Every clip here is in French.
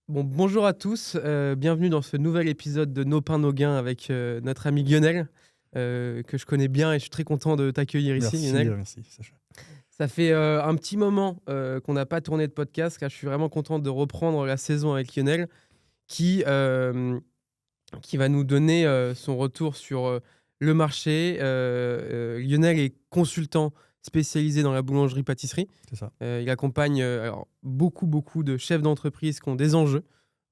Bonjour à tous, bienvenue dans ce nouvel épisode de Nos pains, nos gains avec notre ami Lionel, que je connais bien et je suis très content de t'accueillir ici, Merci, Lionel. merci Sacha. Ça fait un petit moment qu'on n'a pas tourné de podcast, car je suis vraiment content de reprendre la saison avec Lionel, qui, euh, qui va nous donner son retour sur le marché. Lionel est consultant spécialisé dans la boulangerie-pâtisserie. C'est ça. Il accompagne alors, beaucoup de chefs d'entreprise qui ont des enjeux.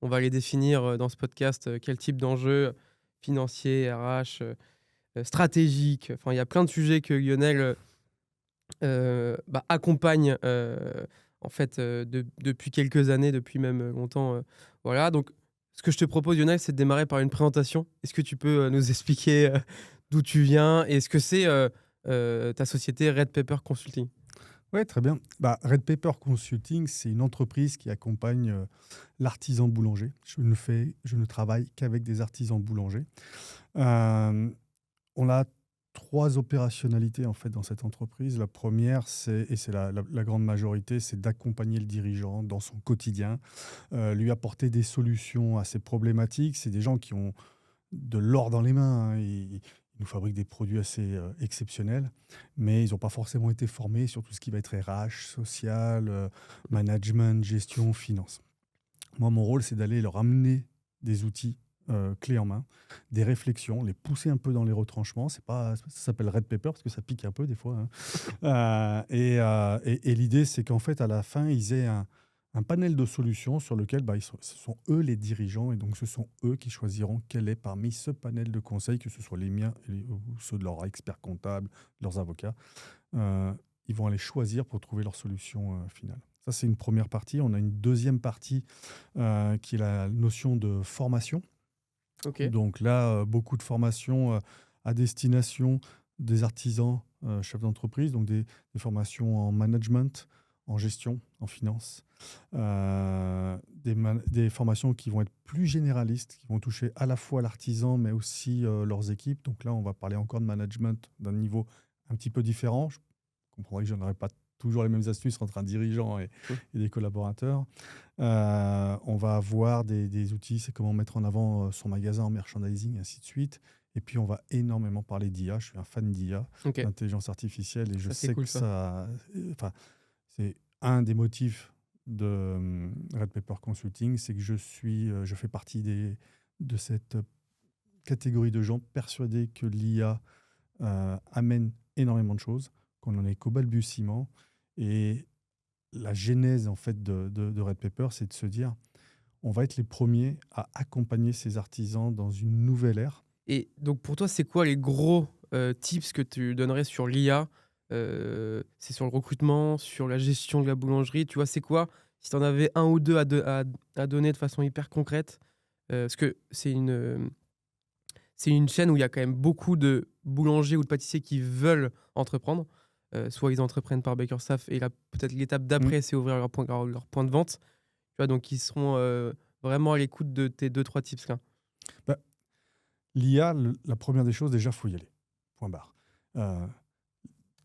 On va les définir dans ce podcast. Quel type d'enjeux financiers, RH, stratégiques. Enfin, il y a plein de sujets que Lionel accompagne en fait depuis quelques années, depuis même longtemps. Voilà. Donc, ce que je te propose, Lionel, c'est de démarrer par une présentation. Est-ce que tu peux nous expliquer d'où tu viens et ce que c'est ta société Red Pepper Consulting? Ouais, très bien. Red Pepper Consulting, c'est une entreprise qui accompagne l'artisan boulanger. Je ne travaille qu'avec des artisans boulangers. Euh, on a trois opérationnalités en fait dans cette entreprise. La première, c'est la grande majorité, c'est d'accompagner le dirigeant dans son quotidien, lui apporter des solutions à ses problématiques. C'est des gens qui ont de l'or dans les mains, hein. Ils nous fabriquent des produits assez exceptionnels, mais ils n'ont pas forcément été formés sur tout ce qui va être RH, social, management, gestion, finance. Moi, mon rôle, c'est d'aller leur amener des outils clés en main, des réflexions, les pousser un peu dans les retranchements. C'est pas, ça s'appelle Red Paper parce que ça pique un peu des fois, hein. Et l'idée, c'est qu'en fait, à la fin, ils aient un panel de solutions sur lequel ce sont eux les dirigeants et donc ce sont eux qui choisiront quel est parmi ce panel de conseils, que ce soit les miens ou ceux de leurs experts comptables, leurs avocats. Ils vont aller choisir pour trouver leur solution finale. Ça, c'est une première partie. On a une deuxième partie qui est la notion de formation. Ok. Donc là, beaucoup de formations à destination des artisans, chefs d'entreprise, donc des formations en management, en gestion, en finance, des formations qui vont être plus généralistes, qui vont toucher à la fois l'artisan, mais aussi leurs équipes. Donc là, on va parler encore de management d'un niveau un petit peu différent. Je comprendrai que je n'aurai pas toujours les mêmes astuces entre un dirigeant Mmh. et des collaborateurs. On va avoir des outils, c'est comment mettre en avant son magasin en merchandising, et ainsi de suite. Et puis, on va énormément parler d'IA. Je suis un fan d'IA, Ok. d'intelligence artificielle, et je Ça, c'est sais cool que ça. enfin, c'est un des motifs de Red Pepper Consulting, c'est que je fais partie de cette catégorie de gens persuadés que l'IA amène énormément de choses, qu'on n'en est qu'au balbutiement. Et la genèse en fait de Red Pepper, c'est de se dire, on va être les premiers à accompagner ces artisans dans une nouvelle ère. Et donc pour toi, c'est quoi les gros tips que tu donnerais sur l'IA? C'est sur le recrutement, sur la gestion de la boulangerie, tu vois? C'est quoi, si tu en avais un ou 2 à donner de façon hyper concrète? Parce que c'est une chaîne où il y a quand même beaucoup de boulangers ou de pâtissiers qui veulent entreprendre. Soit ils entreprennent par Bakerstaff et là, peut-être l'étape Mm. d'après, c'est ouvrir leur point de vente. Tu vois? Donc ils seront vraiment à l'écoute de tes deux trois tips là. Bah, L'IA, la première des choses, déjà, faut y aller. Point barre. Euh,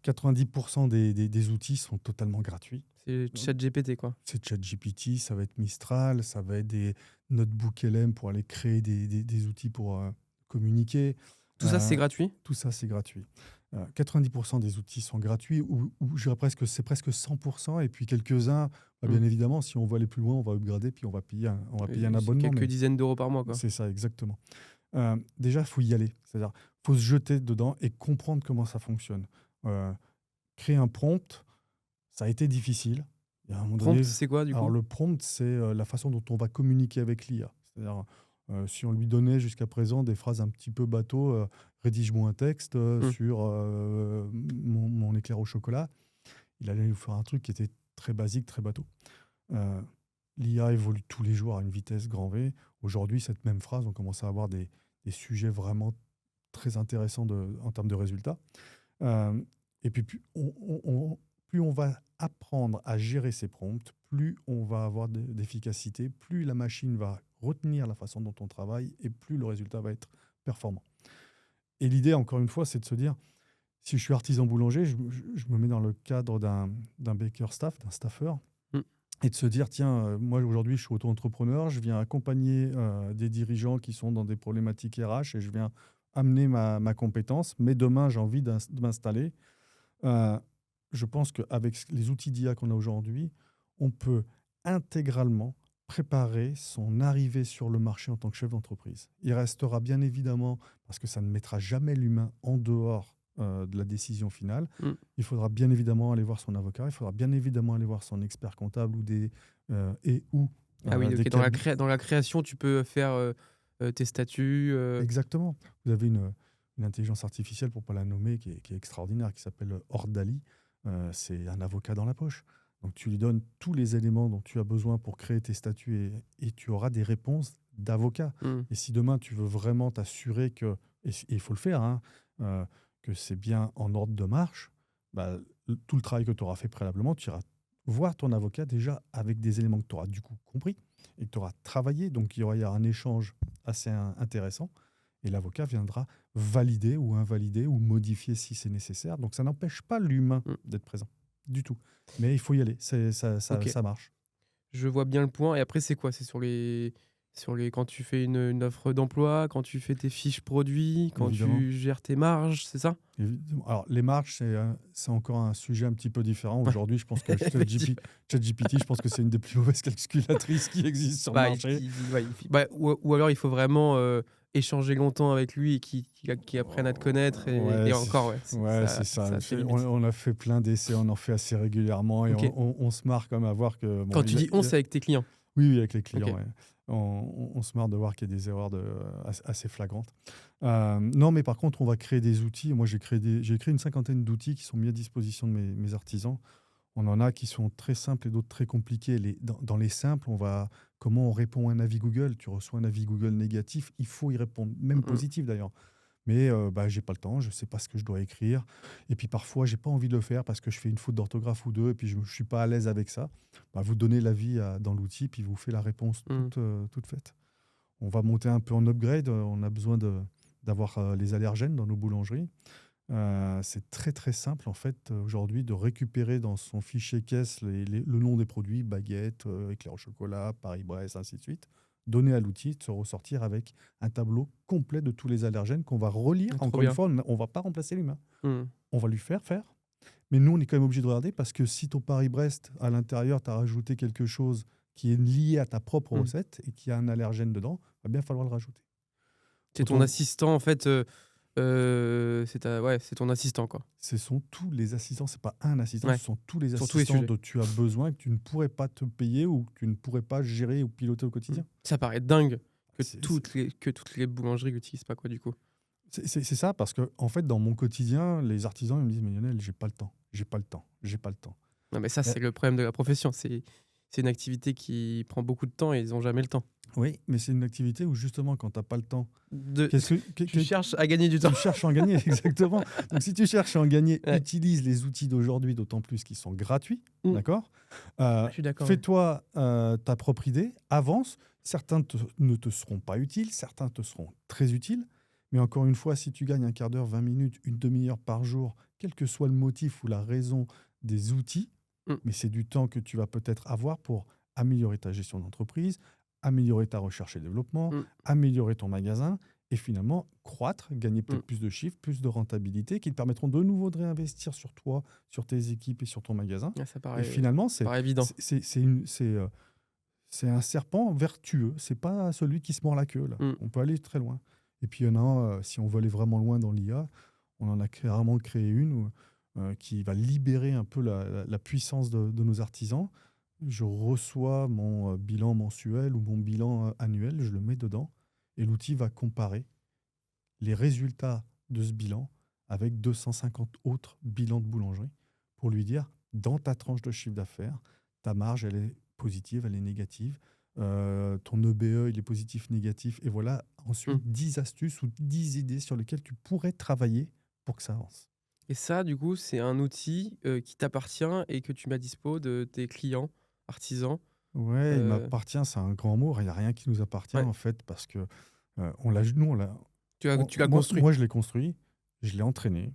90% des outils sont totalement gratuits. C'est ChatGPT, quoi. C'est ChatGPT, ça va être Mistral, ça va être des notebooks LM pour aller créer des outils pour communiquer. Tout ça, c'est Euh, gratuit? Tout ça, c'est gratuit. 90% des outils sont gratuits, ou je dirais presque, c'est presque 100%. Et puis quelques-uns, Mmh. bien évidemment, si on veut aller plus loin, on va upgrader, puis on va payer un C'est abonnement. quelques Mais dizaines d'euros par mois, quoi. c'est ça, exactement. Déjà, il faut y aller. C'est-à-dire, il faut se jeter dedans et comprendre comment ça fonctionne. Euh, Créer un prompt, ça a été difficile. Il y a un moment Prompt, donné, c'est quoi, du alors coup? le prompt, c'est la façon dont on va communiquer avec l'IA. C'est-à-dire, si on lui donnait jusqu'à présent des phrases un petit peu bateau, rédige-moi un texte Mmh. sur mon éclair au chocolat, il allait nous faire un truc qui était très basique, très bateau. Euh, L'IA évolue tous les jours à une vitesse grand V. Aujourd'hui, cette même phrase, on commence à avoir des sujets vraiment très intéressants en termes de résultats. Euh, et puis, plus on va apprendre à gérer ces prompts, plus on va avoir d'efficacité, plus la machine va retenir la façon dont on travaille et plus le résultat va être performant. Et l'idée, encore une fois, c'est de se dire, si je suis artisan boulanger, je me mets dans le cadre d'un baker staff, d'un staffeur. Mmh. et de se dire, tiens, moi aujourd'hui je suis auto-entrepreneur, je viens accompagner des dirigeants qui sont dans des problématiques RH et je viens amener ma compétence, mais demain j'ai envie de m'installer. Euh, je pense qu'avec les outils d'IA qu'on a aujourd'hui, on peut intégralement préparer son arrivée sur le marché en tant que chef d'entreprise. Il restera bien évidemment, parce que ça ne mettra jamais l'humain en dehors de la décision finale, Mm. il faudra bien évidemment aller voir son avocat, il faudra bien évidemment aller voir son expert comptable ou Ah oui, des ok. Dans la création, tu peux faire tes statuts. Exactement. Vous avez une intelligence artificielle, pour ne pas la nommer, qui est extraordinaire, qui s'appelle Ordali. C'est un avocat dans la poche. Donc tu lui donnes tous les éléments dont tu as besoin pour créer tes statuts et tu auras des réponses d'avocat. Mm. Et si demain tu veux vraiment t'assurer que, et il faut le faire, hein, que c'est bien en ordre de marche, bah, tout le travail que tu auras fait préalablement, tu iras voir ton avocat déjà avec des éléments que tu auras du coup compris et que tu auras travaillé. Donc il y aura un échange assez intéressant. Et l'avocat viendra valider ou invalider ou modifier si c'est nécessaire. Donc ça n'empêche pas l'humain Mm. d'être présent, du tout. Mais il faut y aller, Ok. ça marche. Je vois bien le point. Et après, c'est quoi? C'est sur les quand tu fais une offre d'emploi, quand tu fais tes fiches produits, quand Évidemment. tu gères tes marges, c'est ça? Évidemment. Alors les marges, c'est encore un sujet un petit peu différent. Aujourd'hui, je pense que Effectivement. ChatGPT, je pense que c'est une des plus mauvaises calculatrices qui existent sur le Bah, marché. ou alors il faut vraiment échanger longtemps avec lui et qu'il apprenne à te connaître. Et Ouais, encore, ouais, c'est ça ça. a ses limites. On a fait plein d'essais, on en fait assez régulièrement et Ok. on se marre quand même à voir que bon, Quand tu dis on, c'est avec tes clients. oui, avec les Ok. clients, ouais. On se marre de voir qu'il y a des erreurs assez flagrantes. Non, mais par contre, on va créer des outils. Moi, j'ai créé une cinquantaine d'outils qui sont mis à disposition de mes artisans. On en a qui sont très simples et d'autres très compliqués. Dans les simples, comment on répond à un avis Google. Tu reçois un avis Google négatif, il faut y répondre, même Mm, positif d'ailleurs. Mais j'ai pas le temps, je ne sais pas ce que je dois écrire. Et puis parfois, j'ai pas envie de le faire parce que je fais une faute d'orthographe ou deux et puis je ne suis pas à l'aise avec ça. Vous donnez l'avis dans l'outil, puis vous fait la réponse mm. toute faite. On va monter un peu en upgrade. On a besoin d'avoir les allergènes dans nos boulangeries. C'est très très simple en fait aujourd'hui de récupérer dans son fichier caisse le nom des produits, baguette, éclair au chocolat, Paris-Brest, ainsi de suite. Donner à l'outil de se ressortir avec un tableau complet de tous les allergènes qu'on va relire. Trop Encore une bien. fois, on ne va pas remplacer l'humain. Mm. On va lui faire. Mais nous, on est quand même obligé de regarder parce que si ton Paris-Brest, à l'intérieur, tu as rajouté quelque chose qui est lié à ta propre Mm. recette et qui a un allergène dedans, il va bien falloir le rajouter. C'est ton Autant, assistant, en fait. C'est ton assistant, quoi. ce sont tous les assistants, c'est pas un assistant, Ouais. ce sont tous les Sur tous les assistants sujets. dont tu as besoin que tu ne pourrais pas te payer ou que tu ne pourrais pas gérer ou piloter au Mm. quotidien. Ça paraît dingue que C'est toutes les boulangeries l'utilisent pas, quoi, du coup. c'est ça parce que en fait, dans mon quotidien, les artisans ils me disent mais Lionel, j'ai pas le temps, j'ai pas le temps, j'ai pas le temps. Non, mais ça, Euh, c'est le problème de la profession. C'est une activité qui prend beaucoup de temps et ils ont jamais le temps. oui, mais c'est une activité où justement quand tu n'as pas le temps, De... qu'est-ce que, Tu cherches à gagner du temps. tu cherches à en gagner, exactement. Donc, si tu cherches à en gagner, Ouais. utilise les outils d'aujourd'hui, d'autant plus qu'ils sont gratuits, Mm. d'accord. Je suis d'accord. Fais-toi ta propre idée, avance. Certains ne te seront pas utiles, certains te seront très utiles. Mais encore une fois, si tu gagnes un quart d'heure, 20 minutes, une demi-heure par jour, quel que soit le motif ou la raison des outils, Mm. mais c'est du temps que tu vas peut-être avoir pour améliorer ta gestion d'entreprise, améliorer ta recherche et développement, Mm. améliorer ton magasin et finalement croître, gagner peut-être Mm. plus de chiffres, plus de rentabilité qui te permettront de nouveau de réinvestir sur toi, sur tes équipes et sur ton magasin. Ouais, ça Et paraît, finalement, paraît évident. c'est un serpent vertueux. C'est pas celui qui se mord la queue. Là. Mm. On peut aller très loin. Et puis, il y en a, si on veut aller vraiment loin dans l'IA, on en a carrément créé une qui va libérer un peu la puissance de nos artisans. Je reçois mon bilan mensuel ou mon bilan annuel, je le mets dedans et l'outil va comparer les résultats de ce bilan avec 250 autres bilans de boulangerie pour lui dire, dans ta tranche de chiffre d'affaires, ta marge, elle est positive, elle est négative, ton EBE, il est positif, négatif, et voilà ensuite Mm. 10 astuces ou 10 idées sur lesquelles tu pourrais travailler pour que ça avance. Et ça, du coup, c'est un outil qui t'appartient et que tu mets à dispo de tes clients, artisans. Ouais, il Euh, m'appartient, c'est un grand mot, il n'y a rien qui nous appartient ouais. en fait, parce que Tu l'as construit. moi je l'ai construit, je l'ai entraîné,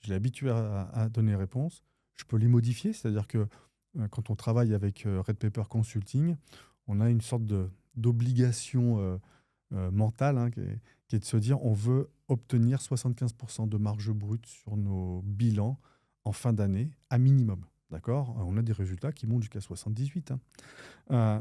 je l'ai habitué à donner réponse. Je peux les modifier, c'est-à-dire que quand on travaille avec Red Paper Consulting, on a une sorte d'obligation mentale, hein, qui est de se dire on veut obtenir 75% de marge brute sur nos bilans en fin d'année, à minimum. D'accord? On a des résultats qui montent jusqu'à 78. Hein. Euh,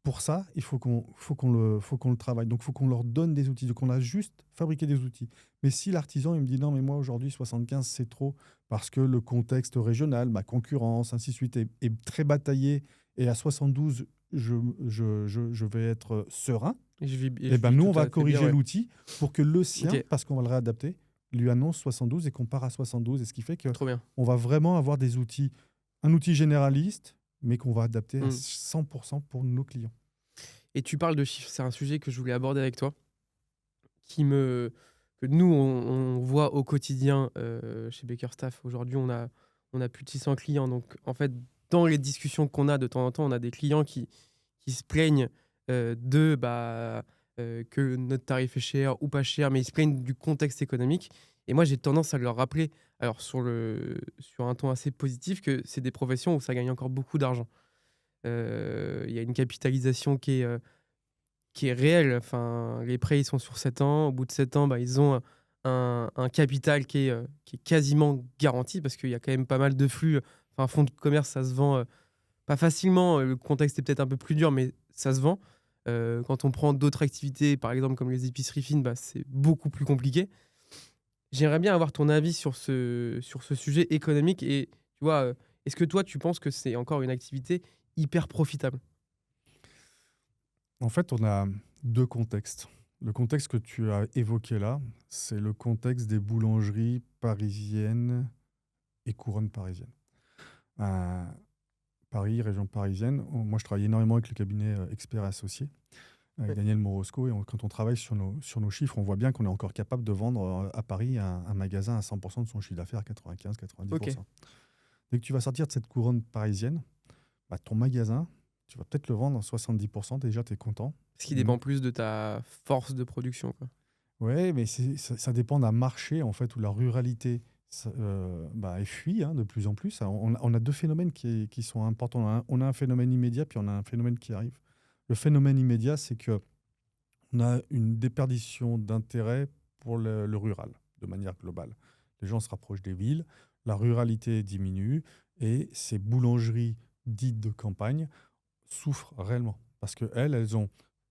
pour ça, il faut qu'on le travaille. Donc, il faut qu'on leur donne des outils. Donc, on a juste fabriqué des outils. Mais si l'artisan, il me dit non, mais moi, aujourd'hui, 75, c'est trop, parce que le contexte régional, ma concurrence, ainsi de suite, est très bataillé, et à 72, je vais être serein, et ben vis nous, tout on va à fait bien, corriger ouais. l'outil pour que le sien, Ok, parce qu'on va le réadapter, lui annonce 72 et qu'on part à 72. Et ce qui fait que trop bien. on va vraiment avoir des outils, un outil généraliste, mais qu'on va adapter à Mm. 100% pour nos clients. Et tu parles de chiffres, c'est un sujet que je voulais aborder avec toi, que nous, on voit au quotidien chez Bakerstaff. Aujourd'hui, on a plus de 600 clients. Donc, en fait, dans les discussions qu'on a de temps en temps, on a des clients qui se plaignent que notre tarif est cher ou pas cher, mais ils se plaignent du contexte économique. Et moi, j'ai tendance à leur rappeler, alors sur un ton assez positif, que c'est des professions où ça gagne encore beaucoup d'argent. Il y a une capitalisation qui est réel. Enfin, les prêts, ils sont sur 7 ans. Au bout de 7 ans, bah, ils ont un capital qui est quasiment garanti parce qu'il y a quand même pas mal de flux. Enfin, un fonds de commerce, ça se vend pas facilement. Le contexte est peut-être un peu plus dur, mais ça se vend. Quand on prend d'autres activités, par exemple comme les épiceries fines, bah, c'est beaucoup plus compliqué. J'aimerais bien avoir ton avis sur ce sujet économique. Et tu vois, est-ce que toi, tu penses que c'est encore une activité hyper profitable? En fait, on a deux contextes. Le contexte que tu as évoqué là, c'est le contexte des boulangeries parisiennes et couronne parisienne. Euh, Paris, région parisienne, moi je travaille énormément avec le cabinet Expert Associés, avec Ouais. Daniel Morosco, et quand on travaille sur nos chiffres, on voit bien qu'on est encore capable de vendre à Paris un magasin à 100% de son chiffre d'affaires, Ok. 95-90%. Dès que tu vas sortir de cette couronne parisienne, bah, ton magasin, tu vas peut-être le vendre à 70%, déjà tu es content. Ce qui dépend plus de ta force de production, quoi. Oui, mais ça dépend d'un marché en fait où la ruralité est fuit, hein, de plus en plus. On a deux phénomènes qui sont importants. On a un phénomène immédiat, puis on a un phénomène qui arrive. Le phénomène immédiat, c'est que on a une déperdition d'intérêt pour le rural, de manière globale. Les gens se rapprochent des villes, la ruralité diminue, et ces boulangeries dites de campagne souffrent réellement. Parce qu'elles ont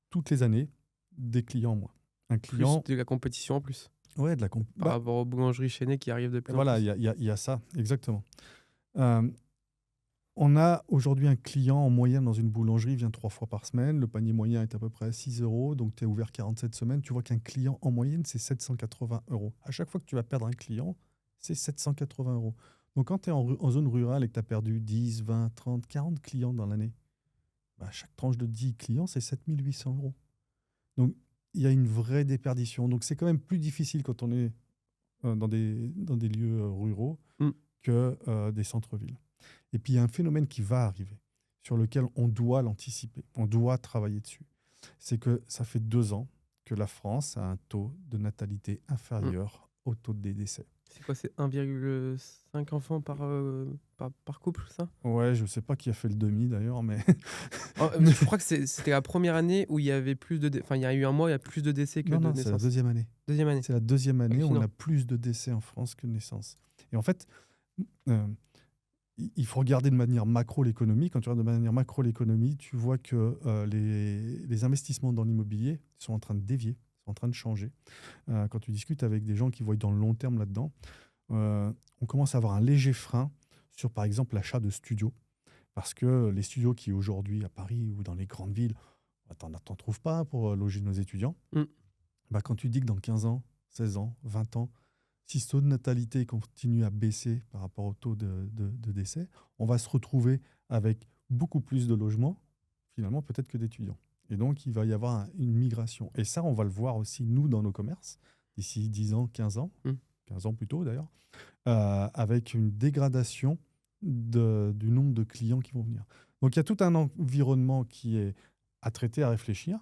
toutes les années des clients en moins. Un Plus client, de la compétition en plus, ouais, par rapport aux boulangeries chaînées qui arrivent de plus en voilà, plus. il y a ça, exactement. Euh, on a aujourd'hui un client en moyenne dans une boulangerie, il vient 3 fois par semaine. Le panier moyen est à peu près à 6 euros, donc tu es ouvert 47 semaines. Tu vois qu'un client en moyenne, c'est 780 euros. À chaque fois que tu vas perdre un client, c'est 780 euros. Donc quand tu es en zone rurale et que tu as perdu 10, 20, 30, 40 clients dans l'année, bah, chaque tranche de 10 clients, c'est 7 800 euros. Donc il y a une vraie déperdition. Donc c'est quand même plus difficile quand on est dans des lieux ruraux Mm. que des centres-villes. Et puis il y a un phénomène qui va arriver, sur lequel on doit l'anticiper, on doit travailler dessus. C'est que ça fait 2 ans que la France a un taux de natalité Mm. inférieur au taux des décès. C'est quoi, c'est 1,5 enfants par couple, ça? Ouais, je ne sais pas qui a fait le demi d'ailleurs, mais, Oh, mais- je crois que c'était la première année où il y avait plus de enfin, il y a eu un mois, il y a plus de décès que non, de non, c'est la naissances. deuxième année. Deuxième année. C'est la deuxième année où on Hallucinant. a plus de décès en France que de naissances. Et en fait, euh, il faut regarder de manière macro l'économie. Quand tu regardes de manière macro l'économie, tu vois que les investissements dans l'immobilier sont en train de dévier, sont en train de changer. Quand tu discutes avec des gens qui voient dans le long terme là-dedans, on commence à avoir un léger frein sur, par exemple, l'achat de studios. Parce que les studios qui, aujourd'hui, à Paris ou dans les grandes villes, bah, t'en trouves pas pour loger nos étudiants. Mm. Bah, quand tu dis que dans 15 ans, 16 ans, 20 ans, si ce taux de natalité continue à baisser par rapport au taux de décès, on va se retrouver avec beaucoup plus de logements, finalement, peut-être que d'étudiants. Et donc, il va y avoir une migration. Et ça, on va le voir aussi, nous, dans nos commerces, d'ici 10 ans, 15 ans, Mm. 15 ans plus tôt d'ailleurs, avec une dégradation du nombre de clients qui vont venir. Donc, il y a tout un environnement qui est à traiter, à réfléchir.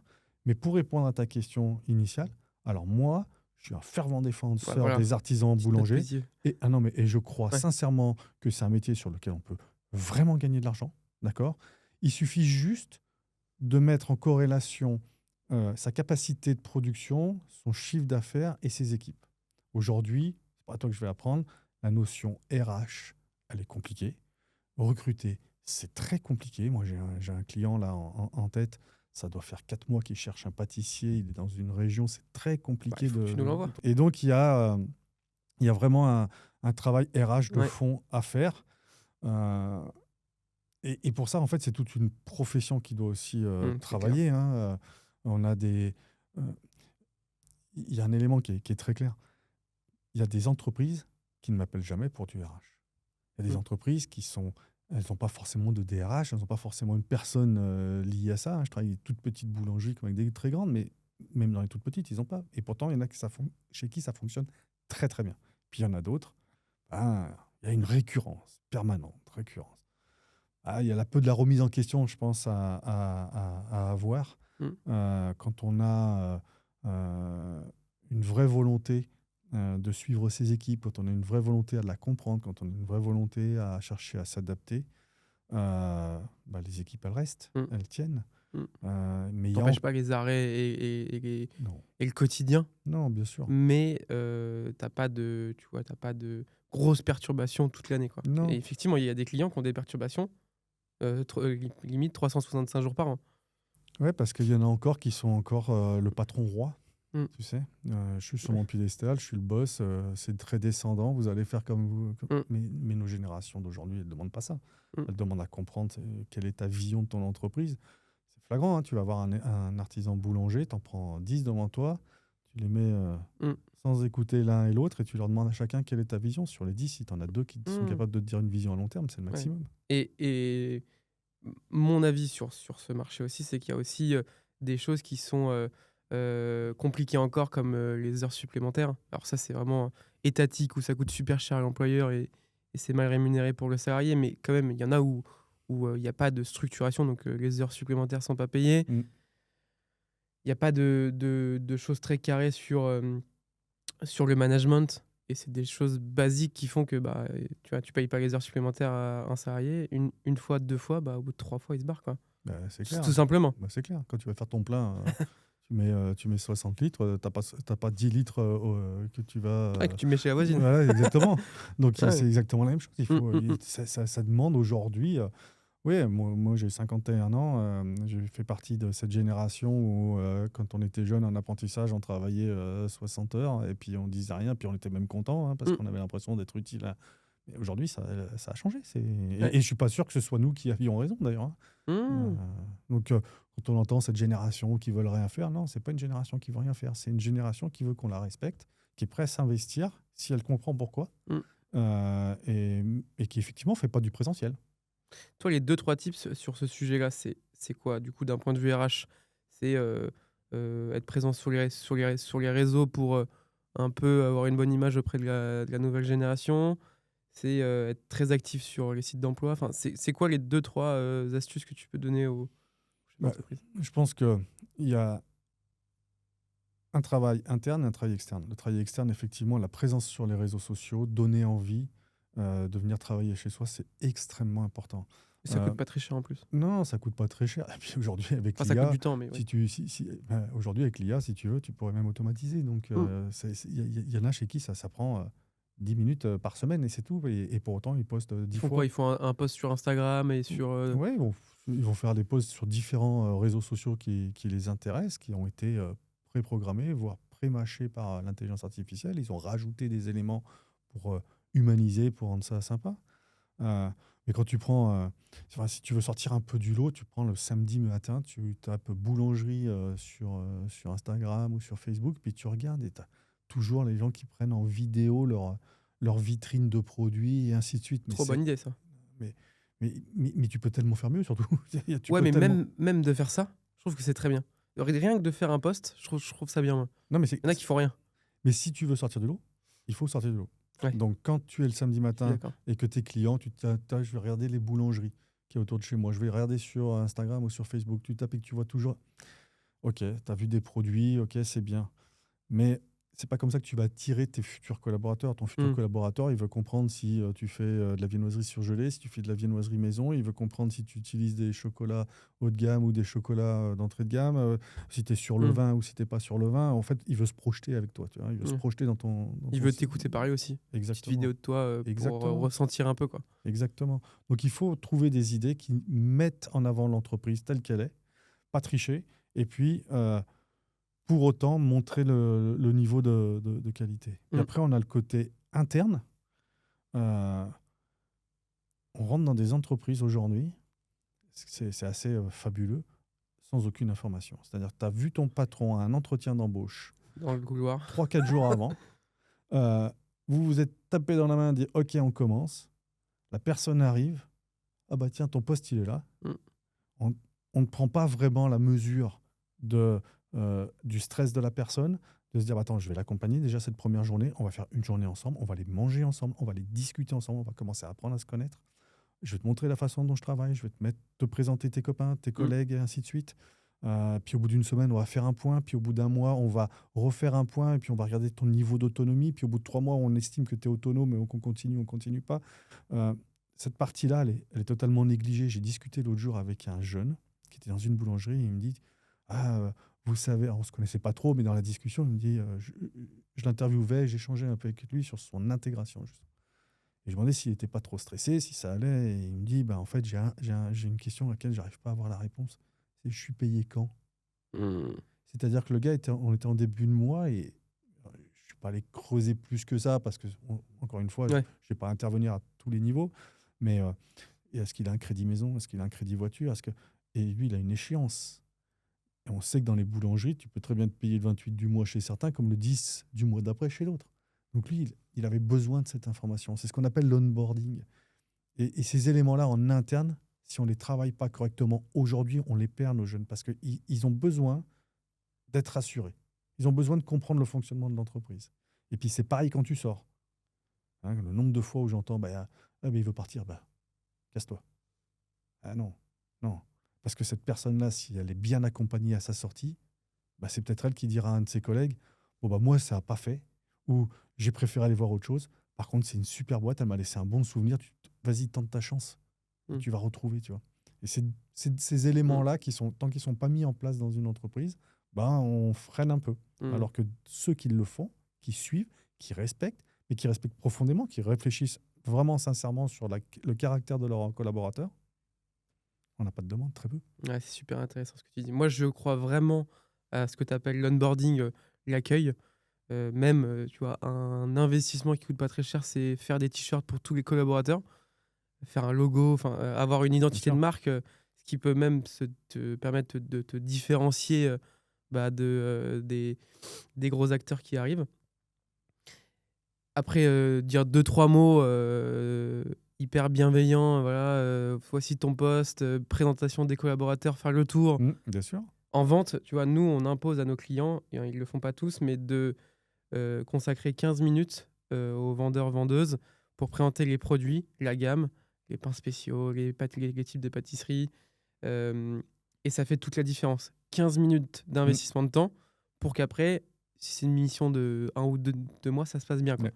Mais pour répondre à ta question initiale, alors moi, je suis un fervent Ouais, défenseur voilà, des artisans petite note boulangers. positive. Et, non, mais, et je crois Ouais. sincèrement que c'est un métier sur lequel on peut vraiment gagner de l'argent, d'accord? Il suffit juste de mettre en corrélation sa capacité de production, son chiffre d'affaires et ses équipes. Aujourd'hui, c'est pas à toi que je vais apprendre, la notion RH, elle est compliquée. Recruter, c'est très compliqué. Moi, j'ai un client là en tête, ça doit faire 4 mois qu'il cherche un pâtissier, il est dans une région, c'est très Bah, il compliqué faut que tu nous l'envoies. Et donc, il y a vraiment un travail RH de Ouais. fond à faire. Euh, et pour ça, en fait, c'est toute une profession qui doit aussi C'est clair. travailler, hein. On a des... euh, Il y a un élément qui est très clair. Il y a des entreprises qui ne m'appellent jamais pour du RH. Il y a des Mm. entreprises elles n'ont pas forcément de DRH, elles n'ont pas forcément une personne liée à ça, hein. Je travaille avec des toutes petites boulangeries comme avec des très grandes, mais même dans les toutes petites, ils n'ont pas. Et pourtant, il y en a chez qui ça fonctionne très très bien. Puis il y en a d'autres, ben, il y a une récurrence permanente, récurrence. Il y a peu de la remise en question, je pense, à avoir. Mm. Quand on a une vraie volonté de suivre ses équipes, quand on a une vraie volonté à la comprendre, quand on a une vraie volonté à chercher à s'adapter, les équipes, elles restent, Mm. elles tiennent. Mm. Mais il y a T'empêches pas les arrêts Non, et le quotidien, non, bien sûr. mais t'as pas de, tu vois, t'as pas de grosses perturbations toute l'année, quoi. Non. Et effectivement, il y a des clients qui ont des perturbations limite 365 jours par an. Ouais, parce qu'il y en a encore qui sont encore le patron roi. Mm. Tu sais, je suis sur Ouais. mon piédestal, je suis le boss, c'est très descendant, vous allez faire comme vous. Mm. Mais nos générations d'aujourd'hui, elles ne demandent pas ça. Mm. Elles demandent à comprendre quelle est ta vision de ton entreprise. C'est flagrant, hein, tu vas voir un artisan boulanger, tu en prends 10 devant toi, tu les mets Mm. sans écouter l'un et l'autre et tu leur demandes à chacun quelle est ta vision. Sur les 10, si tu en as 2 qui sont Mm. capables de te dire une vision à long terme, c'est le Ouais. maximum. Et mon avis sur ce marché aussi, c'est qu'il y a aussi des choses qui sont compliquées encore, comme les heures supplémentaires. Alors ça, c'est vraiment étatique, où ça coûte super cher à l'employeur et c'est mal rémunéré pour le salarié. Mais quand même, il y en a où il n'y a pas de structuration, donc les heures supplémentaires sont pas payées. Mm. Il n'y a pas de choses très carrées sur le management. Et c'est des choses basiques qui font que tu vois, tu payes pas les heures supplémentaires à un salarié. Une fois, 2 fois, au bout de 3 fois, il se barre, quoi. C'est clair. Tout simplement. C'est clair. Quand tu vas faire ton plein, tu mets 60 litres, t'as pas 10 litres que tu vas. Que tu mets chez la voisine. Voilà, exactement. Donc Ouais. c'est exactement la même chose. Mm. Ça demande aujourd'hui. Oui, moi j'ai 51 ans, j'ai fait partie de cette génération où quand on était jeune en apprentissage, on travaillait 60 heures et puis on disait rien, puis on était même content, hein, parce qu'on avait l'impression d'être utile. Mais aujourd'hui, ça a changé. Et je suis pas sûr que ce soit nous qui avions raison d'ailleurs, hein. Donc quand on entend cette génération qui veulent rien faire, non, c'est pas une génération qui veut rien faire, c'est une génération qui veut qu'on la respecte, qui est prête à s'investir si elle comprend pourquoi, et qui effectivement fait pas du présentiel. Toi, les 2-3 tips sur ce sujet-là, c'est quoi, du coup, d'un point de vue RH? C'est être présent sur les réseaux pour un peu avoir une bonne image auprès de la nouvelle génération. C'est être très actif sur les sites d'emploi. Enfin, c'est quoi les 2-3 astuces que tu peux donner aux chefs d'entreprise? Je pense qu'il y a un travail interne et un travail externe. Le travail externe, effectivement, la présence sur les réseaux sociaux, donner envie de venir travailler chez soi, c'est extrêmement important. Et ça coûte pas très cher en plus. Non, ça coûte pas très cher. Et puis aujourd'hui, avec Enfin, ça coûte l'IA, du temps, mais ouais. aujourd'hui, avec l'IA, si tu veux, tu pourrais même automatiser. Donc, il y en a chez qui ça prend 10 minutes par semaine et c'est tout. Et pour autant, ils postent 10 Ils font fois. quoi? Ils font un post sur Instagram et sur. Ouais, ils vont faire des posts sur différents réseaux sociaux qui les intéressent, qui ont été préprogrammés, voire pré-mâchés par l'intelligence artificielle. Ils ont rajouté des éléments pour humaniser, pour rendre ça sympa. Mais quand tu prends, si tu veux sortir un peu du lot, tu prends le samedi matin, tu tapes boulangerie sur Instagram ou sur Facebook, puis tu regardes et tu as toujours les gens qui prennent en vidéo leur vitrine de produits et ainsi de suite. Trop bonne idée, ça. Mais tu peux tellement faire mieux, surtout. Ouais, mais même de faire ça, je trouve que c'est très bien. Rien que de faire un post, je trouve ça bien, moi. Non, mais Il y en a qui font rien. Mais si tu veux sortir de l'eau, il faut sortir de l'eau. Ouais. Donc, quand tu es le samedi Je suis matin d'accord. et que tes clients, je vais regarder les boulangeries qui est autour de chez moi. Je vais regarder sur Instagram ou sur Facebook. Tu tapes et que tu vois toujours. Ok, tu as vu des produits, ok, c'est bien. Mais c'est pas comme ça que tu vas attirer tes futurs collaborateurs. Ton futur collaborateur, il veut comprendre si tu fais de la viennoiserie surgelée, si tu fais de la viennoiserie maison, il veut comprendre si tu utilises des chocolats haut de gamme ou des chocolats d'entrée de gamme, si tu es sur le vin ou si tu n'es pas sur le vin. En fait, il veut se projeter avec toi. Tu vois, il veut se projeter dans ton. Il veut t'écouter parler aussi. Petite Exactement. vidéo de toi pour ressentir un peu, quoi. Exactement. Donc, il faut trouver des idées qui mettent en avant l'entreprise telle qu'elle est, pas tricher, et puis pour autant montrer le niveau de qualité. Et après, on a le côté interne. On rentre dans des entreprises aujourd'hui, c'est assez fabuleux, sans aucune information. C'est-à-dire que tu as vu ton patron à un entretien d'embauche dans le couloir 3-4 jours avant. Vous vous êtes tapé dans la main et dit « Ok, on commence ». La personne arrive. « Ah bah tiens, ton poste, il est là ». On ne prend pas vraiment la mesure du stress de la personne, de se dire attends, je vais l'accompagner déjà cette première journée, on va faire une journée ensemble, on va les manger ensemble, on va les discuter ensemble, on va commencer à apprendre à se connaître. Je vais te montrer la façon dont je travaille, je vais te présenter tes copains, tes collègues et ainsi de suite. Puis au bout d'une semaine, on va faire un point, puis au bout d'un mois, on va refaire un point, et puis on va regarder ton niveau d'autonomie, puis au bout de 3 mois, on estime que tu es autonome, mais on continue pas. Cette partie-là, elle est totalement négligée. J'ai discuté l'autre jour avec un jeune qui était dans une boulangerie, et il me dit vous savez, on ne se connaissait pas trop, mais dans la discussion, il me dit, je l'interviewais, j'échangeais un peu avec lui sur son intégration. Juste. Et je me demandais s'il n'était pas trop stressé, si ça allait. Et il me dit, en fait, j'ai une question à laquelle je n'arrive pas à avoir la réponse. C'est je suis payé quand C'est-à-dire que le gars, on était en début de mois et je ne suis pas allé creuser plus que ça parce que, encore une fois, je ne vais pas intervenir à tous les niveaux. Mais est-ce qu'il a un crédit maison? Est-ce qu'il a un crédit voiture? Et lui, il a une échéance. Et on sait que dans les boulangeries, tu peux très bien te payer le 28 du mois chez certains, comme le 10 du mois d'après chez l'autre. Donc lui, il avait besoin de cette information. C'est ce qu'on appelle l'onboarding. Et ces éléments-là en interne, si on ne les travaille pas correctement aujourd'hui, on les perd, nos jeunes, parce qu'ils ont besoin d'être rassurés. Ils ont besoin de comprendre le fonctionnement de l'entreprise. Et puis c'est pareil quand tu sors. Hein, le nombre de fois où j'entends il veut partir, casse-toi. Ah non. Parce que cette personne-là, si elle est bien accompagnée à sa sortie, c'est peut-être elle qui dira à un de ses collègues moi, ça n'a pas fait, ou j'ai préféré aller voir autre chose. Par contre, c'est une super boîte, elle m'a laissé un bon souvenir. Vas-y, tente ta chance. Tu vas retrouver, tu vois. Et c'est ces éléments-là, tant qu'ils ne sont pas mis en place dans une entreprise, on freine un peu. Alors que ceux qui le font, qui suivent, qui respectent, et qui respectent profondément, qui réfléchissent vraiment sincèrement sur le caractère de leurs collaborateurs, on n'a pas de demande, très peu. Ouais, c'est super intéressant ce que tu dis. Moi, je crois vraiment à ce que tu appelles l'onboarding, l'accueil. Même, tu vois, un investissement qui coûte pas très cher, c'est faire des t-shirts pour tous les collaborateurs, faire un logo, avoir une identité de marque, ce qui peut même te permettre de te différencier des gros acteurs qui arrivent. Après, dire 2-3 mots hyper bienveillants, voilà, voici ton poste, présentation des collaborateurs, faire le tour. Bien sûr. En vente, tu vois, nous, on impose à nos clients, et ils ne le font pas tous, mais de consacrer 15 minutes aux vendeurs-vendeuses pour présenter les produits, la gamme, les pains spéciaux, les types de pâtisseries. Et ça fait toute la différence. 15 minutes d'investissement de temps pour qu'après, si c'est une mission de 1 ou 2 mois, ça se passe bien, quoi. Ouais.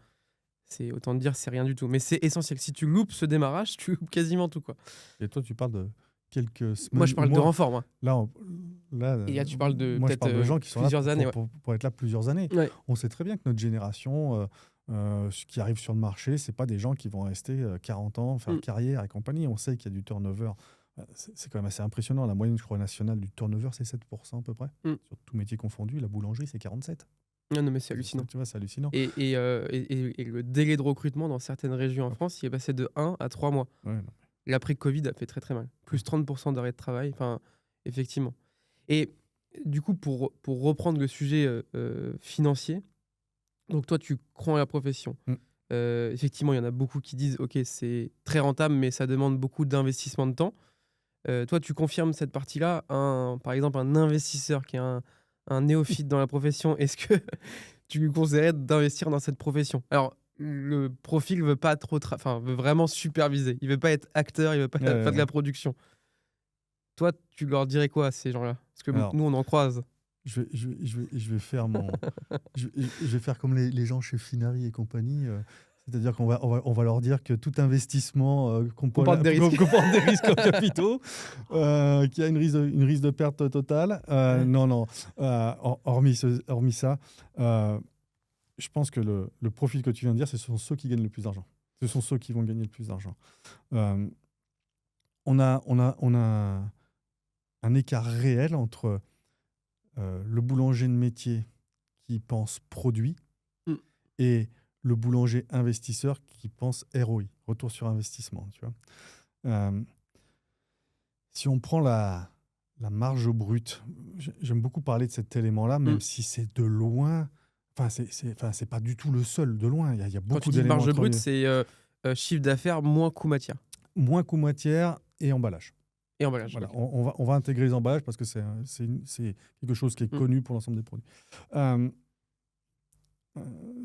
C'est, autant te dire, c'est rien du tout. Mais c'est essentiel. Si tu loupes ce démarrage, tu loupes quasiment tout, quoi. Et toi, tu parles de quelques semaines. Moi, je parle de renfort, moi. Et là, tu parles de moi, je parle de gens qui sont plusieurs là années, pour être là plusieurs années. Ouais. On sait très bien que notre génération, ce qui arrive sur le marché, ce n'est pas des gens qui vont rester 40 ans, faire carrière et compagnie. On sait qu'il y a du turnover. C'est quand même assez impressionnant. La moyenne, je crois, nationale du turnover, c'est 7% à peu près. Sur tout métier confondu. La boulangerie, c'est 47%. Non, mais c'est hallucinant. Tu vois, c'est hallucinant. Et le délai de recrutement dans certaines régions en France, il est passé de 1 à 3 mois. Ouais, L'après-Covid a fait très très mal. Plus 30% d'arrêt de travail, effectivement. Et du coup, pour reprendre le sujet financier, donc toi, tu crois en la profession. Effectivement, il y en a beaucoup qui disent « Ok, c'est très rentable, mais ça demande beaucoup d'investissement de temps ». Toi, tu confirmes cette partie-là. Par exemple, un investisseur qui est un néophyte dans la profession, est-ce que tu lui conseillerais d'investir dans cette profession? Alors, le profil veut pas trop, veut vraiment superviser. Il veut pas être acteur, il veut pas faire de la production. Toi, tu leur dirais quoi à ces gens-là? Parce que nous, on en croise. je vais faire je vais faire comme les gens chez Finari et compagnie. C'est-à-dire on va leur dire que tout investissement Comporte des risques. comporte des risques capitaux, qu'il y a une risque de perte totale. Non, non. Hormis ça, je pense que le profil que tu viens de dire, ce sont ceux qui gagnent le plus d'argent. Ce sont ceux qui vont gagner le plus d'argent. Euh, on a un écart réel entre le boulanger de métier qui pense produit Mm. et le boulanger investisseur qui pense ROI, retour sur investissement. Tu vois. Si on prend la marge brute, j'aime beaucoup parler de cet élément-là, même si c'est de loin, c'est pas du tout le seul, de loin. Il y a Quand beaucoup tu dis d'éléments. marge brute, c'est chiffre d'affaires moins coût matière Moins coût matière et emballage. et emballage. Voilà, Ok. on va intégrer les emballages parce que c'est quelque chose qui est connu pour l'ensemble des produits.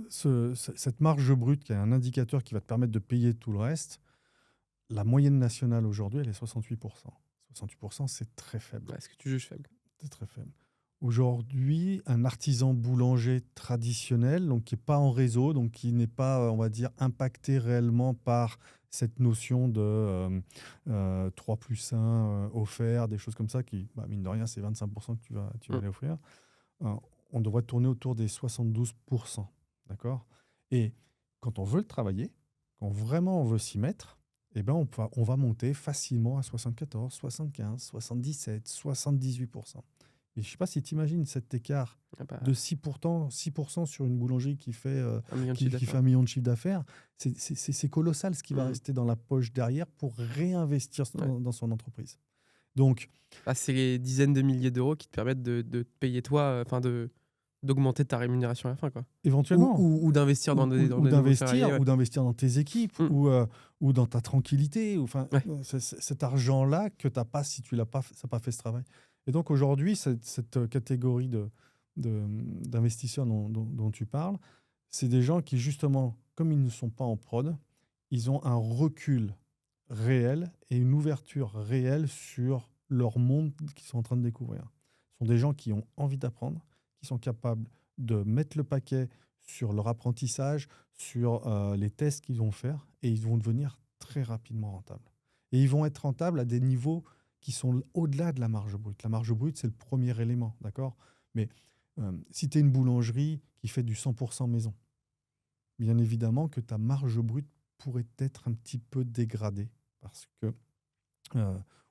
Cette marge brute, qui est un indicateur qui va te permettre de payer tout le reste, la moyenne nationale aujourd'hui, elle est 68%. 68%, c'est très faible. Est-ce que tu juges faible? C'est très faible. Aujourd'hui, un artisan boulanger traditionnel, donc qui n'est pas en réseau, donc qui n'est pas, on va dire, impacté réellement par cette notion de 3 plus 1 offert, des choses comme ça, qui, mine de rien, c'est 25% que tu vas aller offrir. On devrait tourner autour des 72%. D'accord ? Et quand on veut le travailler, quand vraiment on veut s'y mettre, eh ben on va monter facilement à 74, 75, 77, 78%. Et je ne sais pas si tu imagines cet écart de 6% sur une boulangerie qui fait, qui fait 1 million de chiffre d'affaires. C'est colossal ce qui va rester dans la poche derrière pour réinvestir dans son entreprise. Donc, c'est les dizaines de milliers d'euros qui te permettent de te payer toi, d'augmenter ta rémunération à la fin, quoi. Éventuellement. Ou d'investir dans des ou d'investir dans tes équipes, ou dans ta tranquillité. Cet argent-là que tu n'as pas si tu n'as pas fait ce travail. Et donc aujourd'hui, cette catégorie d'investisseurs dont tu parles, c'est des gens qui, justement, comme ils ne sont pas en prod, ils ont un recul réel et une ouverture réelle sur leur monde qu'ils sont en train de découvrir. Ce sont des gens qui ont envie d'apprendre, qui sont capables de mettre le paquet sur leur apprentissage, sur les tests qu'ils vont faire, et ils vont devenir très rapidement rentables. Et ils vont être rentables à des niveaux qui sont au-delà de la marge brute. La marge brute, c'est le premier élément, d'accord ? Mais si tu es une boulangerie qui fait du 100% maison, bien évidemment que ta marge brute pourrait être un petit peu dégradée, parce que,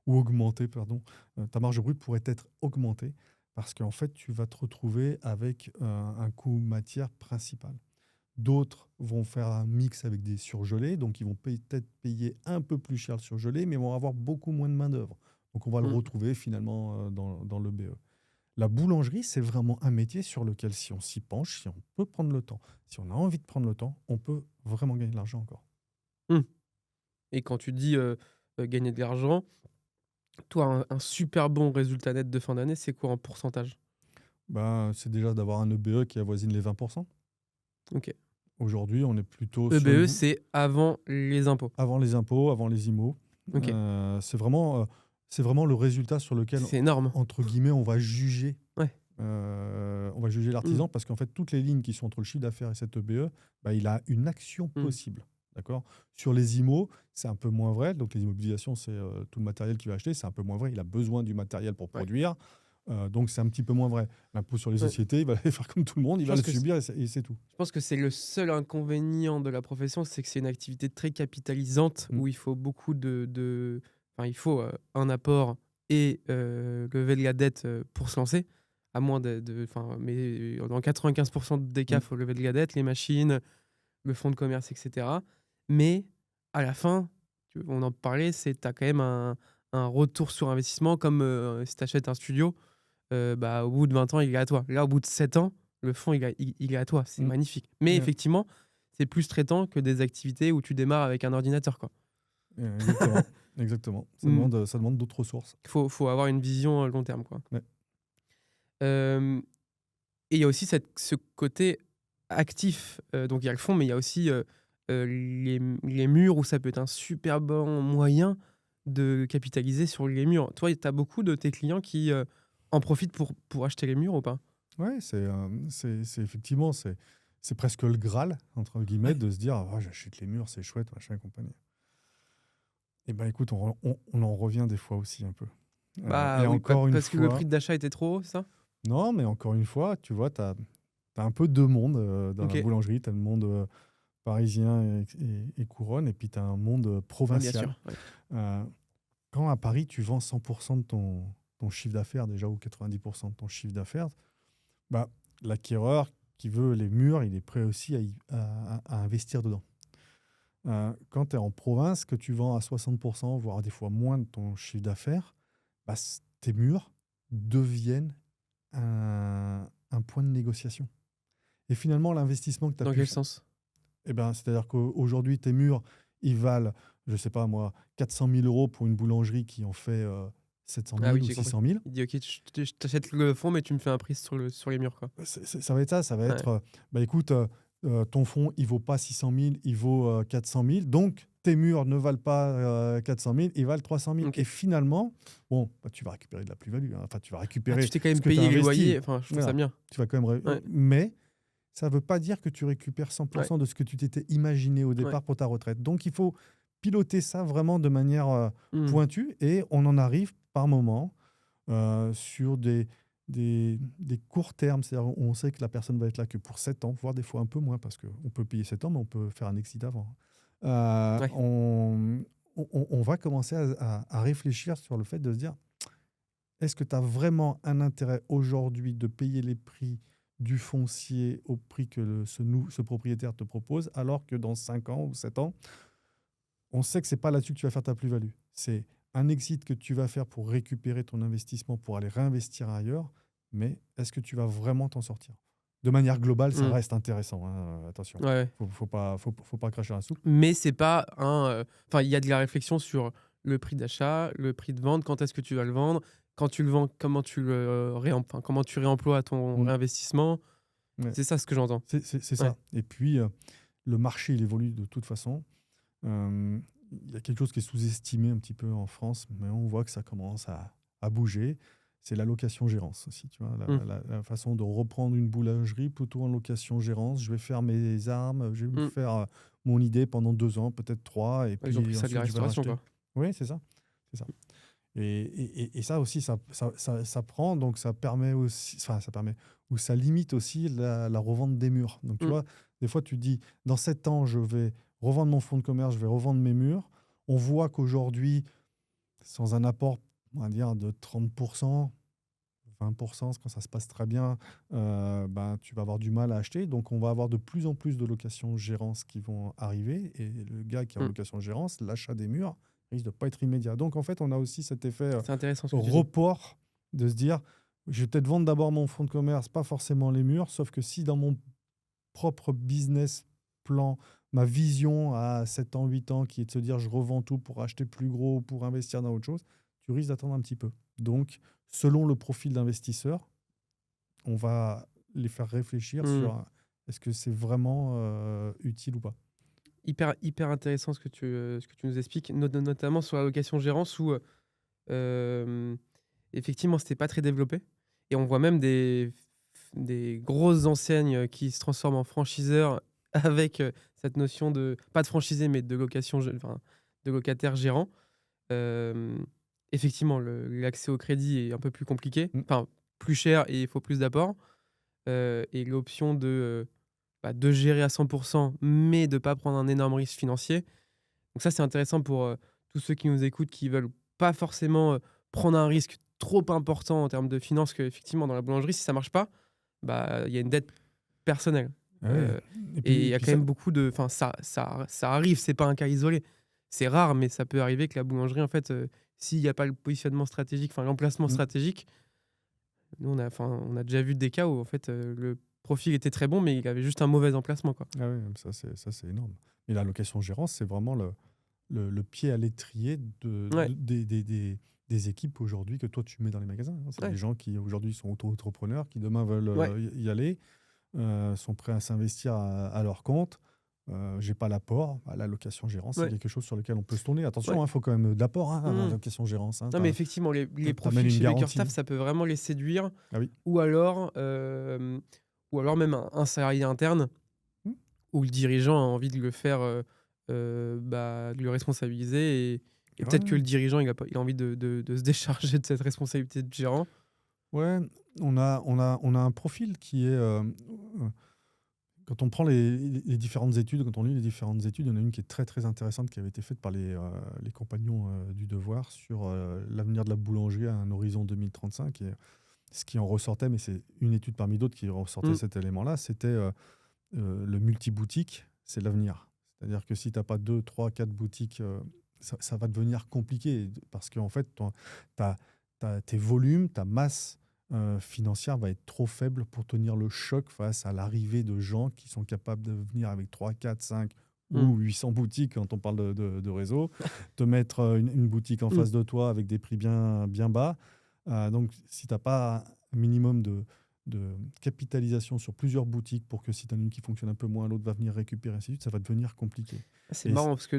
ou augmentée, pardon. Ta marge brute pourrait être augmentée, parce qu'en fait, tu vas te retrouver avec un coût matière principal. D'autres vont faire un mix avec des surgelés, donc ils vont peut-être payer un peu plus cher le surgelé, mais vont avoir beaucoup moins de main-d'œuvre. Donc on va le retrouver finalement dans le BE. La boulangerie, c'est vraiment un métier sur lequel, si on s'y penche, si on peut prendre le temps, si on a envie de prendre le temps, on peut vraiment gagner de l'argent encore. Et quand tu dis gagner de l'argent, toi, un super bon résultat net de fin d'année, c'est quoi en pourcentage ? C'est déjà d'avoir un EBE qui avoisine les 20%. Ok. Aujourd'hui, on est plutôt EBE, c'est avant les impôts. Avant les impôts, avant les IMO. Ok. C'est vraiment le résultat sur lequel, C'est énorme. entre guillemets, on va juger. Ouais. On va juger l'artisan parce qu'en fait, toutes les lignes qui sont entre le chiffre d'affaires et cet EBE, il a une action possible. D'accord ? Sur les IMO, c'est un peu moins vrai. Donc, les immobilisations, c'est tout le matériel qu'il va acheter. C'est un peu moins vrai. Il a besoin du matériel pour produire. Donc, c'est un petit peu moins vrai. L'impôt sur les sociétés, il va aller faire comme tout le monde. Il va le subir et c'est tout. Je pense que c'est le seul inconvénient de la profession, c'est que c'est une activité très capitalisante où il faut beaucoup il faut un apport et lever de la dette pour se lancer. À moins mais dans 95% des cas, il faut lever de la dette, les machines, le fonds de commerce, etc. Mais à la fin, on en parlait, tu as quand même un retour sur investissement, comme si tu achètes un studio, au bout de 20 ans, il est à toi. Là, au bout de 7 ans, le fonds, il est à toi. C'est magnifique. Mais effectivement, c'est plus traitant que des activités où tu démarres avec un ordinateur, quoi. Exactement. Exactement. Ça demande d'autres ressources. Il faut avoir une vision long terme, quoi. Ouais. Et il y a aussi ce côté actif. Donc, il y a le fond, mais il y a aussi les murs où ça peut être un super bon moyen de capitaliser sur les murs. Toi, tu as beaucoup de tes clients qui en profitent pour acheter les murs ou pas? Ouais, c'est effectivement, c'est presque le Graal, entre guillemets, Ouais. de se dire ah, j'achète les murs, c'est chouette, machin et compagnie. Et ben écoute, on en revient des fois aussi un peu. Bah Et oui, encore une parce que le fois, prix d'achat était trop haut, c'est ça? non, mais encore une fois, tu vois, tu as un peu deux mondes dans la OK. boulangerie. Tu as le monde parisien et couronne, et puis tu as un monde Ouais, bien provincial. sûr, ouais. Euh, Quand à Paris, tu vends 100% de ton chiffre d'affaires, déjà, ou 90% de ton chiffre d'affaires, bah, l'acquéreur qui veut les murs, il est prêt aussi à investir dedans. Quand tu es en province, que tu vends à 60%, voire des fois moins de ton chiffre d'affaires, bah, tes murs deviennent un point de négociation. Et finalement, l'investissement que tu as Dans pu quel faire, sens? eh ben, c'est-à-dire qu'aujourd'hui, tes murs, ils valent, je ne sais pas moi, 400 000 euros pour une boulangerie qui en fait 700 Ah 000 oui, ou j'ai compris. 600 000. Il dit: «OK, je t'achète le fond, mais tu me fais un prix sur les murs, quoi». Ça va être ça, ça va Ouais. être, bah écoute, ton fonds, il vaut pas 600 000, il vaut 400 000, donc tes murs ne valent pas 400 000, ils valent 300 000. OK. Et finalement, bon, bah, tu vas récupérer de la plus-value, hein. Enfin, tu vas Ah, tu récupérer t'es quand ce même que tu as payé les investi. loyers, enfin, je trouve ça Voilà, bien. tu vas quand même Ouais, mais ça ne veut pas dire que tu récupères ouais, 100% de ce que tu t'étais imaginé au ouais. départ pour ta retraite. Donc, il faut piloter ça vraiment de manière Mmh. pointue, et on en arrive par moment sur des courts termes. C'est-à-dire, on sait que la personne va être là que pour 7 ans, voire des fois un peu moins, parce qu'on peut payer 7 ans, mais on peut faire un exit avant. Ouais. On va commencer à réfléchir sur le fait de se dire, est-ce que tu as vraiment un intérêt aujourd'hui de payer les prix du foncier au prix que ce propriétaire te propose, alors que dans 5 ans ou 7 ans, on sait que c'est pas là-dessus que tu vas faire ta plus-value. C'est un exit que tu vas faire pour récupérer ton investissement, pour aller réinvestir ailleurs, mais est-ce que tu vas vraiment t'en sortir? De manière globale, ça Mmh. reste intéressant, hein, attention. Ouais, ouais. Faut pas cracher la soupe. Mais c'est pas enfin, il y a de la réflexion sur le prix d'achat, le prix de vente, quand est-ce que tu vas le vendre, quand tu le vends, comment tu réemploies ton Mm. réinvestissement. Ouais. C'est ça ce que j'entends. C'est Ouais. ça. Et puis, le marché, il évolue de toute façon. Il y a quelque chose qui est sous-estimé un petit peu en France, mais on voit que ça commence à bouger. C'est la location-gérance aussi, tu vois, Mmh. la façon de reprendre une boulangerie plutôt en location-gérance. Je vais faire mes armes, je vais me Mmh. faire mon idée pendant 2 ans, peut-être 3, et Ouais, ils ont pris puis ça de la ensuite je vais restauration, racheter. quoi. Oui, c'est ça. C'est ça. Et ça aussi, ça prend, donc ça permet aussi, enfin, ça permet, ou ça limite aussi la revente des murs. Donc, tu Mmh. vois, des fois, tu te dis, dans 7 ans, je vais revendre mon fonds de commerce, je vais revendre mes murs. On voit qu'aujourd'hui, sans un apport, on va dire, de 30%, 20%, quand ça se passe très bien, ben, tu vas avoir du mal à acheter. Donc, on va avoir de plus en plus de locations-gérance qui vont arriver. Et le gars qui est en Mmh. location-gérance, l'achat des murs risque de ne pas être immédiat. Donc, en fait, on a aussi cet effet C'est intéressant ce que tu dis. report, de se dire, je vais peut-être vendre d'abord mon fonds de commerce, pas forcément les murs. Sauf que si dans mon propre business plan, ma vision à 7 ans, 8 ans, qui est de se dire, je revends tout pour acheter plus gros, pour investir dans autre chose, tu risques d'attendre un petit peu. Donc, selon le profil d'investisseur, on va les faire réfléchir Mmh. sur est-ce que c'est vraiment utile ou pas. Hyper intéressant ce que tu nous expliques, notamment sur la location-gérance où, effectivement, c'était pas très développé et on voit même des grosses enseignes, qui se transforment en franchiseurs avec, cette notion de pas de franchisé, mais de enfin, de locataire gérant. Hem, Effectivement, l'accès au crédit est un peu plus compliqué, Mm. enfin, plus cher et il faut plus d'apports, et l'option de gérer à 100 mais de pas prendre un énorme risque financier. Donc ça, c'est intéressant pour, tous ceux qui nous écoutent, qui veulent pas forcément, prendre un risque trop important en termes de finances, qu'effectivement dans la boulangerie, si ça marche pas, bah, il y a une dette personnelle. Ah ouais. Heu et il y Et a puis quand ça, même beaucoup de enfin ça arrive, c'est pas un cas isolé. C'est rare, mais ça peut arriver que la boulangerie, en fait, s'il y a pas le positionnement stratégique, enfin l'emplacement mm, stratégique, nous on a déjà vu des cas où en fait, le profil était très bon, mais il avait juste un mauvais emplacement, quoi. ah ouais, ça c'est énorme. Et la location-gérance, c'est vraiment le pied à l'étrier Ouais, des équipes aujourd'hui que toi tu mets dans les magasins, hein. C'est ouais, des gens qui aujourd'hui sont auto-entrepreneurs, qui demain veulent ouais. y aller, sont prêts à s'investir à leur compte. j'ai pas l'apport. Bah, la location-gérance, c'est Ouais, quelque chose sur lequel on peut se tourner. ouais. Attention, il faut quand même de l'apport, la Mmh. location-gérance. Non, mais effectivement, les T'amènes profils une chez Bakerstaff, garantie. ça peut vraiment les séduire. Ah oui. Ou alors, ou alors même un salarié interne Hmm. où le dirigeant a envie de le faire, de le responsabiliser et Ouais, peut-être que le dirigeant, il a envie de se décharger de cette responsabilité de gérant. ouais, on a un profil qui est. Quand on prend les différentes études, quand on lit les différentes études, il y en a une qui est très très intéressante qui avait été faite par les compagnons du devoir sur l'avenir de la boulangerie à un horizon 2035. Et ce qui en ressortait, mais c'est une étude parmi d'autres qui ressortait Mmh. cet élément-là, c'était le multi-boutique, c'est l'avenir. C'est-à-dire que si tu n'as pas 2, 3, 4 boutiques, ça va devenir compliqué parce qu'en fait, tes volumes, ta masse financière va être trop faible pour tenir le choc face à l'arrivée de gens qui sont capables de venir avec 3, 4, 5 Mmh. ou 800 boutiques quand on parle de réseau, te mettre une boutique en Mmh. face de toi avec des prix bien, bien bas. Donc, si tu n'as pas un minimum de capitalisation sur plusieurs boutiques pour que si tu as une qui fonctionne un peu moins, l'autre va venir récupérer, ainsi de suite, ça va devenir compliqué. C'est Et marrant parce que,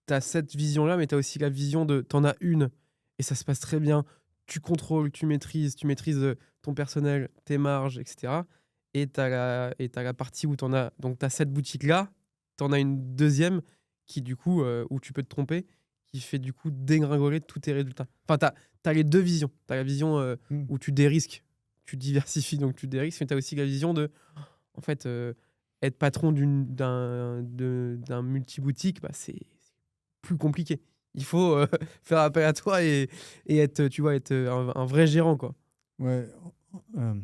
tu as cette vision-là, mais tu as aussi la vision de tu en as une et ça se passe très bien. Tu contrôles, tu maîtrises, ton personnel, tes marges et cetera et tu as la partie où tu en as donc tu as cette boutique-là, tu en as une deuxième qui du coup, où tu peux te tromper, qui fait du coup dégringoler tous tes résultats. Enfin, tu as les 2 visions. Tu as la vision, mmh, où tu dérisques, tu diversifies donc tu dérisques, mais tu as aussi la vision de en fait, être patron d'un multi-boutique, bah, c'est plus compliqué. Il faut, faire appel à toi et être, tu vois, être, un vrai gérant, quoi. ouais, euh,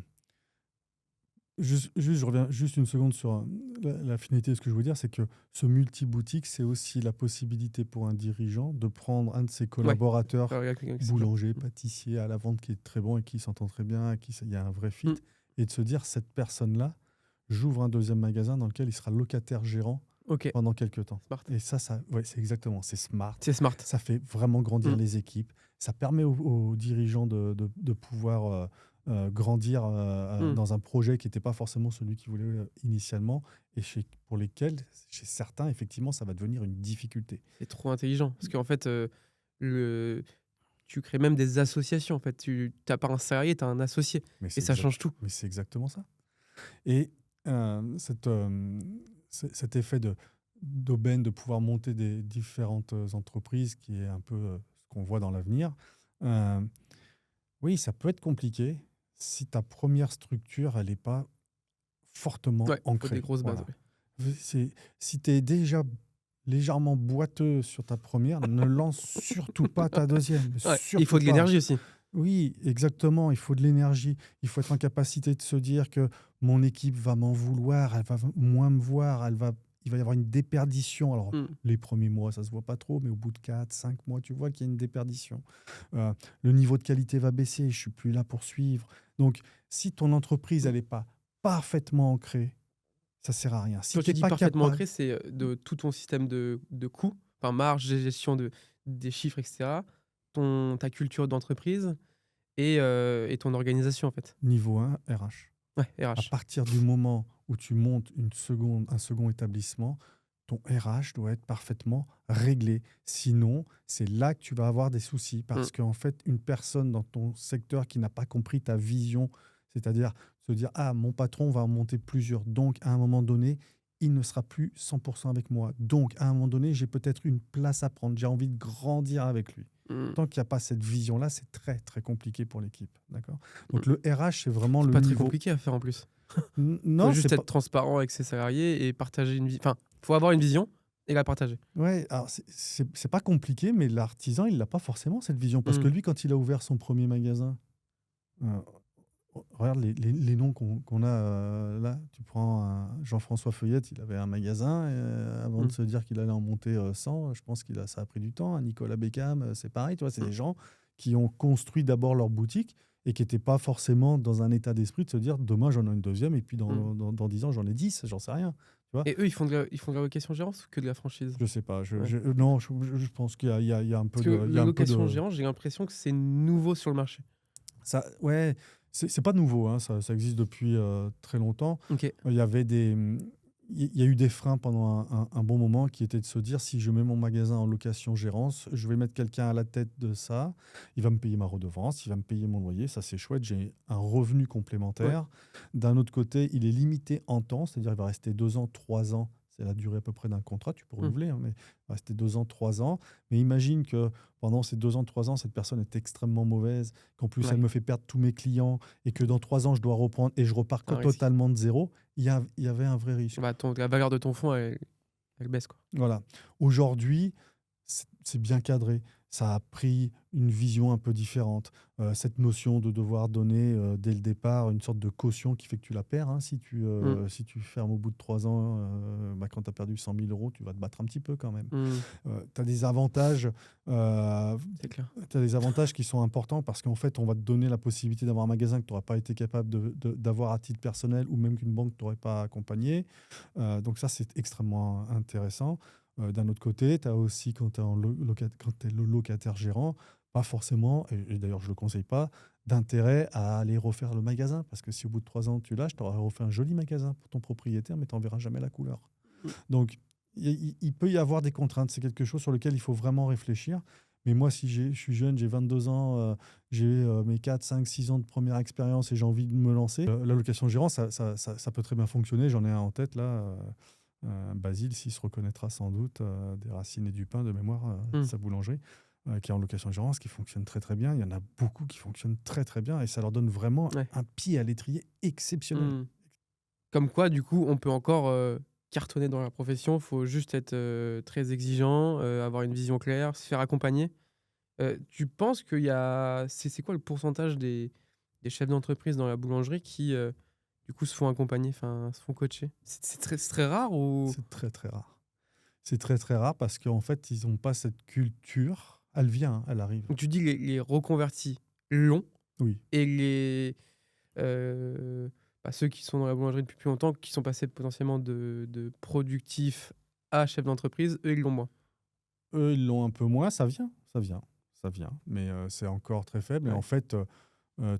je reviens juste une seconde sur la finalité de ce que je veux dire, c'est que ce multi-boutique, c'est aussi la possibilité pour un dirigeant de prendre un de ses Ouais, collaborateurs, faire avec ses clients. boulanger, pâtissier, à la vente, qui est très bon et qui s'entend très bien, avec qui il y a un vrai fit, Mmh. et de se dire, cette personne-là, j'ouvre un deuxième magasin dans lequel il sera locataire gérant OK, pendant quelques temps. smart. Et ça ouais, c'est exactement, c'est smart. C'est smart. Ça fait vraiment grandir Mmh. les équipes. Ça permet aux dirigeants de pouvoir grandir Mmh. dans un projet qui n'était pas forcément celui qu'ils voulaient initialement et pour lesquels, chez certains, effectivement, ça va devenir une difficulté. C'est trop intelligent parce qu'en fait, le tu crées même des associations, en fait. Tu as pas un salarié, tu as un associé Mais et c'est ça exact, change tout. mais c'est exactement ça. Et cet effet d'aubaine, de pouvoir monter des différentes entreprises, qui est un peu ce qu'on voit dans l'avenir, euh, oui, ça peut être compliqué si ta première structure, elle n'est pas fortement Ouais, faut des ancrée. grosses bases, Voilà. ouais. Si tu es déjà légèrement boiteux sur ta première, ne lance surtout pas ta deuxième. Ouais, il faut Surtout de pas. l'énergie aussi. Oui, exactement. Il faut de l'énergie. Il faut être en capacité de se dire que mon équipe va m'en vouloir, elle va moins me voir, il va y avoir une déperdition. Alors, Mmh. les premiers mois, ça se voit pas trop, mais au bout de 4, 5 mois, tu vois qu'il y a une déperdition. Le niveau de qualité va baisser, je suis plus là pour suivre. Donc, si ton entreprise, Mmh. elle n'est pas parfaitement ancrée, ça sert à rien. Si Quand tu tu n'es dis pas parfaitement capable, ancré, c'est, de tout ton système de coûts, enfin marge, gestion des chiffres et cetera, ta culture d'entreprise et ton organisation, en fait. niveau 1, RH. Ouais, À RH. partir du moment où tu montes un second établissement, ton RH doit être parfaitement réglé. Sinon, c'est là que tu vas avoir des soucis. Mmh. Parce qu'en fait, une personne dans ton secteur qui n'a pas compris ta vision, c'est-à-dire se dire, ah, mon patron va en monter plusieurs, donc à un moment donné, il ne sera plus 100% avec moi. Donc, à un moment donné, j'ai peut-être une place à prendre. J'ai envie de grandir avec lui. Mmh. Tant qu'il n'y a pas cette vision-là, c'est très, très compliqué pour l'équipe. D'accord. Mmh. Donc, le RH, c'est vraiment C'est le pas très niveau. compliqué à faire en plus. Faut Non, c'est juste pas. être transparent avec ses salariés et partager une vie enfin, faut avoir une vision et la partager. Ouais, alors c'est pas compliqué, mais l'artisan, il n'a pas forcément cette vision. Parce que Mmh. lui, quand il a ouvert son premier magasin, euh, regarde les noms qu'on a là. Tu prends Jean-François Feuillette, il avait un magasin. Avant de Mmh. se dire qu'il allait en monter 100, je pense ça a pris du temps. Nicolas Beckham, c'est pareil. Tu vois, c'est Mmh. des gens qui ont construit d'abord leur boutique et qui n'étaient pas forcément dans un état d'esprit de se dire demain j'en ai une deuxième et puis Mmh. dans 10 ans j'en ai 10, j'en sais rien. Tu vois. Et eux, ils font de la location-gérance ou que de la franchise? Je sais pas. Ouais. Non, je pense qu'il y a un peu Parce que de, il y le a un peu de. location-gérance, j'ai l'impression que c'est nouveau sur le marché. Ça, ouais, c'est pas nouveau, hein, ça existe depuis très longtemps. OK. Il y avait il y a eu des freins pendant un bon moment qui étaient de se dire si je mets mon magasin en location-gérance, je vais mettre quelqu'un à la tête de ça, il va me payer ma redevance, il va me payer mon loyer, ça c'est chouette, j'ai un revenu Ouais. complémentaire. D'un autre côté, il est limité en temps, c'est-à-dire il va rester 2 ans, 3 ans, c'est la durée à peu près d'un contrat, tu peux Mmh. renouveler, hein, mais il va rester 2 ans, 3 ans. Mais imagine que pendant ces 2 ans, 3 ans, cette personne est extrêmement mauvaise, qu'en plus elle Ouais, me fait perdre tous mes clients et que dans 3 ans, je dois reprendre et je repars un risque. totalement de zéro. Il y avait un vrai risque. Bah, la valeur de ton fonds, elle baisse, quoi. Voilà. Aujourd'hui, c'est bien cadré. Ça a pris une vision un peu différente. Cette notion de devoir donner dès le départ une sorte de caution qui fait que tu la perds, hein. Mmh. Si tu fermes au bout de 3 ans, bah, quand tu as perdu 100 000 euros, tu vas te battre un petit peu quand même. Mmh. Tu as des avantages. C'est clair. Tu des avantages qui sont importants parce qu'en fait, on va te donner la possibilité d'avoir un magasin que tu n'auras pas été capable d'avoir à titre personnel ou même qu'une banque t'aurait pas accompagné. Donc ça, c'est extrêmement intéressant. D'un autre côté, tu as aussi, quand tu es le locataire gérant, pas forcément, et d'ailleurs je ne le conseille pas, d'intérêt à aller refaire le magasin. Parce que si au bout de 3 ans, tu lâches, tu auras refait un joli magasin pour ton propriétaire, mais tu n'en verras jamais la couleur. Mmh. Donc, il peut y avoir des contraintes. C'est quelque chose sur lequel il faut vraiment réfléchir. Mais moi, si je suis jeune, j'ai 22 ans, j'ai mes 4, 5, 6 ans de première expérience et j'ai envie de me lancer, la location gérant, ça peut très bien fonctionner. J'en ai un en tête là, Basile, s'il se reconnaîtra sans doute, des Racines et du Pain de mémoire, Mmh. sa boulangerie, qui est en location gérance, qui fonctionne très très bien. Il y en a beaucoup qui fonctionnent très très bien et ça leur donne vraiment Ouais. un pied à l'étrier exceptionnel. Mmh. Comme quoi, du coup, on peut encore, cartonner dans la profession. Faut juste être, très exigeant, avoir une vision claire, se faire accompagner. Tu penses qu'il y a c'est quoi le pourcentage des chefs d'entreprise dans la boulangerie qui, du coup, se font accompagner, enfin, se font coacher? C'est très rare ou C'est très très rare. C'est très très rare parce qu'en fait, ils n'ont pas cette culture. Elle vient, hein, elle arrive. tu dis les reconvertis longs Oui. et ceux qui sont dans la boulangerie depuis plus longtemps, qui sont passés potentiellement de productifs à chefs d'entreprise, eux, ils l'ont moins? Eux, ils l'ont un peu moins, ça vient, ça vient, ça vient, mais c'est encore très faible et en Ouais. fait,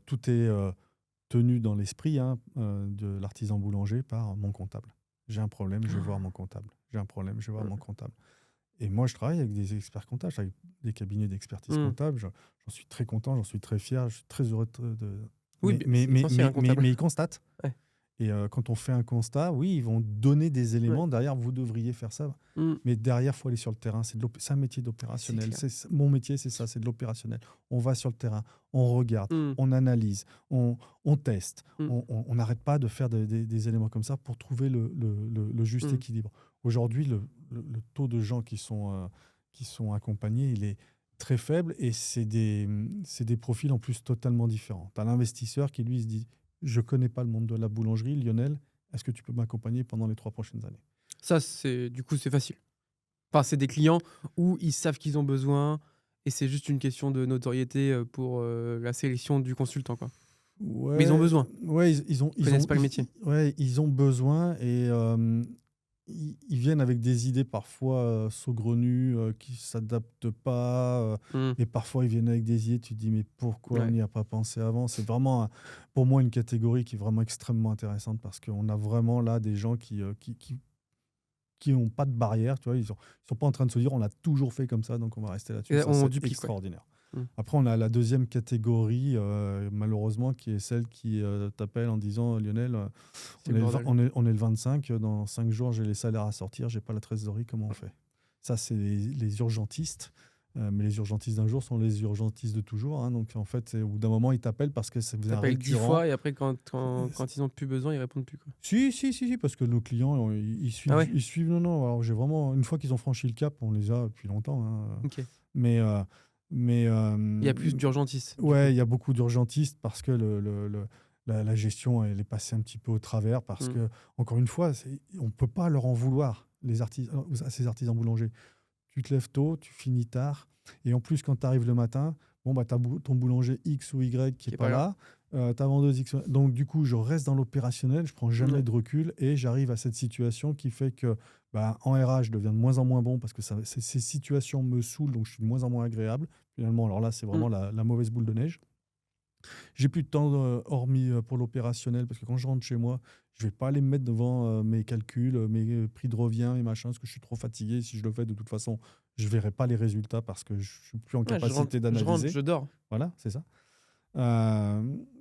tout est, tenu dans l'esprit, hein, de l'artisan boulanger par mon comptable. J'ai un problème, je vais voir mon comptable. J'ai un problème, je vais voir mon comptable et moi, je travaille avec des experts comptables, avec des cabinets d'expertise Mmh. comptable. J'en suis très content, j'en suis très fier, je suis très heureux Oui, beh, c'est essentiel un comptable. mais ils constatent. Ouais. Et quand on fait un constat, oui, ils vont donner des Ouais. éléments. Derrière, vous devriez faire ça. Mmh. Mais derrière, il faut aller sur le terrain. C'est un métier C'est d'opérationnel. clair. Mon métier, c'est ça, c'est de l'opérationnel. On va sur le terrain, on regarde, Mmh. on analyse, on teste. Mmh. On n'arrête pas de faire des éléments comme ça pour trouver le juste Mmh. équilibre. Aujourd'hui, le taux de gens qui sont accompagnés, il est très faible et c'est des profils en plus totalement différents. Tu as l'investisseur qui, lui, se dit je connais pas le monde de la boulangerie, Lionel. Est-ce que tu peux m'accompagner pendant les 3 prochaines années? Ça, du coup, c'est facile. Enfin, c'est des clients où ils savent qu'ils ont besoin et c'est juste une question de notoriété, pour, la sélection du consultant, quoi. Mais ils ont Ouais, besoin, ouais, ils connaissent pas le métier. ouais, ils ont besoin et ils viennent avec des idées parfois saugrenues, qui s'adaptent pas. Mmh. Et parfois, ils viennent avec des idées, tu te dis, mais pourquoi on Ouais. n'y a pas pensé avant? C'est vraiment, pour moi, une catégorie qui est vraiment extrêmement intéressante parce qu'on a vraiment là des gens qui n'ont pas de barrière, tu vois, ils sont pas en train de se dire on l'a toujours fait comme ça, donc on va rester là-dessus. Et Ça, on c'est duplique, ouais. extraordinaire. Mmh. Après, on a la deuxième catégorie, malheureusement, qui est celle qui t'appelle en disant Lionel, C'est le bordel. on est le 25, dans 5 jours, j'ai les salaires à sortir, j'ai pas la trésorerie, comment on fait? Ça, c'est les urgentistes. Mais les urgentistes d'un jour sont les urgentistes de toujours, hein. Donc, en fait, au bout d'un moment, ils t'appellent parce que ça Tu devient appelles 10 récurrent. fois et après quand ils ont plus besoin, ils répondent plus, quoi. Si, si, si, si, parce que nos clients, Ah ouais? ils suivent. Non, non, alors j'ai vraiment, une fois qu'ils ont franchi le cap, on les a depuis longtemps, hein. OK. Mais, mais Il y a plus d'urgentistes, du coup. ouais, il y a beaucoup d'urgentistes parce que la gestion, elle est passée un petit peu au travers. Parce Mmh. que, encore une fois, on ne peut pas leur en vouloir, à ces artisans boulangers. Tu te lèves tôt, tu finis tard. Et en plus, quand tu arrives le matin, bon, bah, tu as ton boulanger X ou Y qui Qui n'est est pas pas là. là. Ta vendeuse X. Donc, du coup, je reste dans l'opérationnel, je prends jamais Ouais. de recul et j'arrive à cette situation qui fait que, bah, en RH, je deviens de moins en moins bon parce que ces situations me saoulent, donc je suis de moins en moins agréable. Finalement, alors là, c'est Mmh. vraiment la mauvaise boule de neige. J'ai plus de temps, hormis pour l'opérationnel, parce que quand je rentre chez moi, je vais pas aller me mettre devant mes calculs, mes prix de revient et machin, parce que je suis trop fatigué. Si je le fais, de toute façon, je verrai pas les résultats parce que je suis plus en Ouais, capacité je rentre, d'analyser. je dors. Voilà, c'est ça.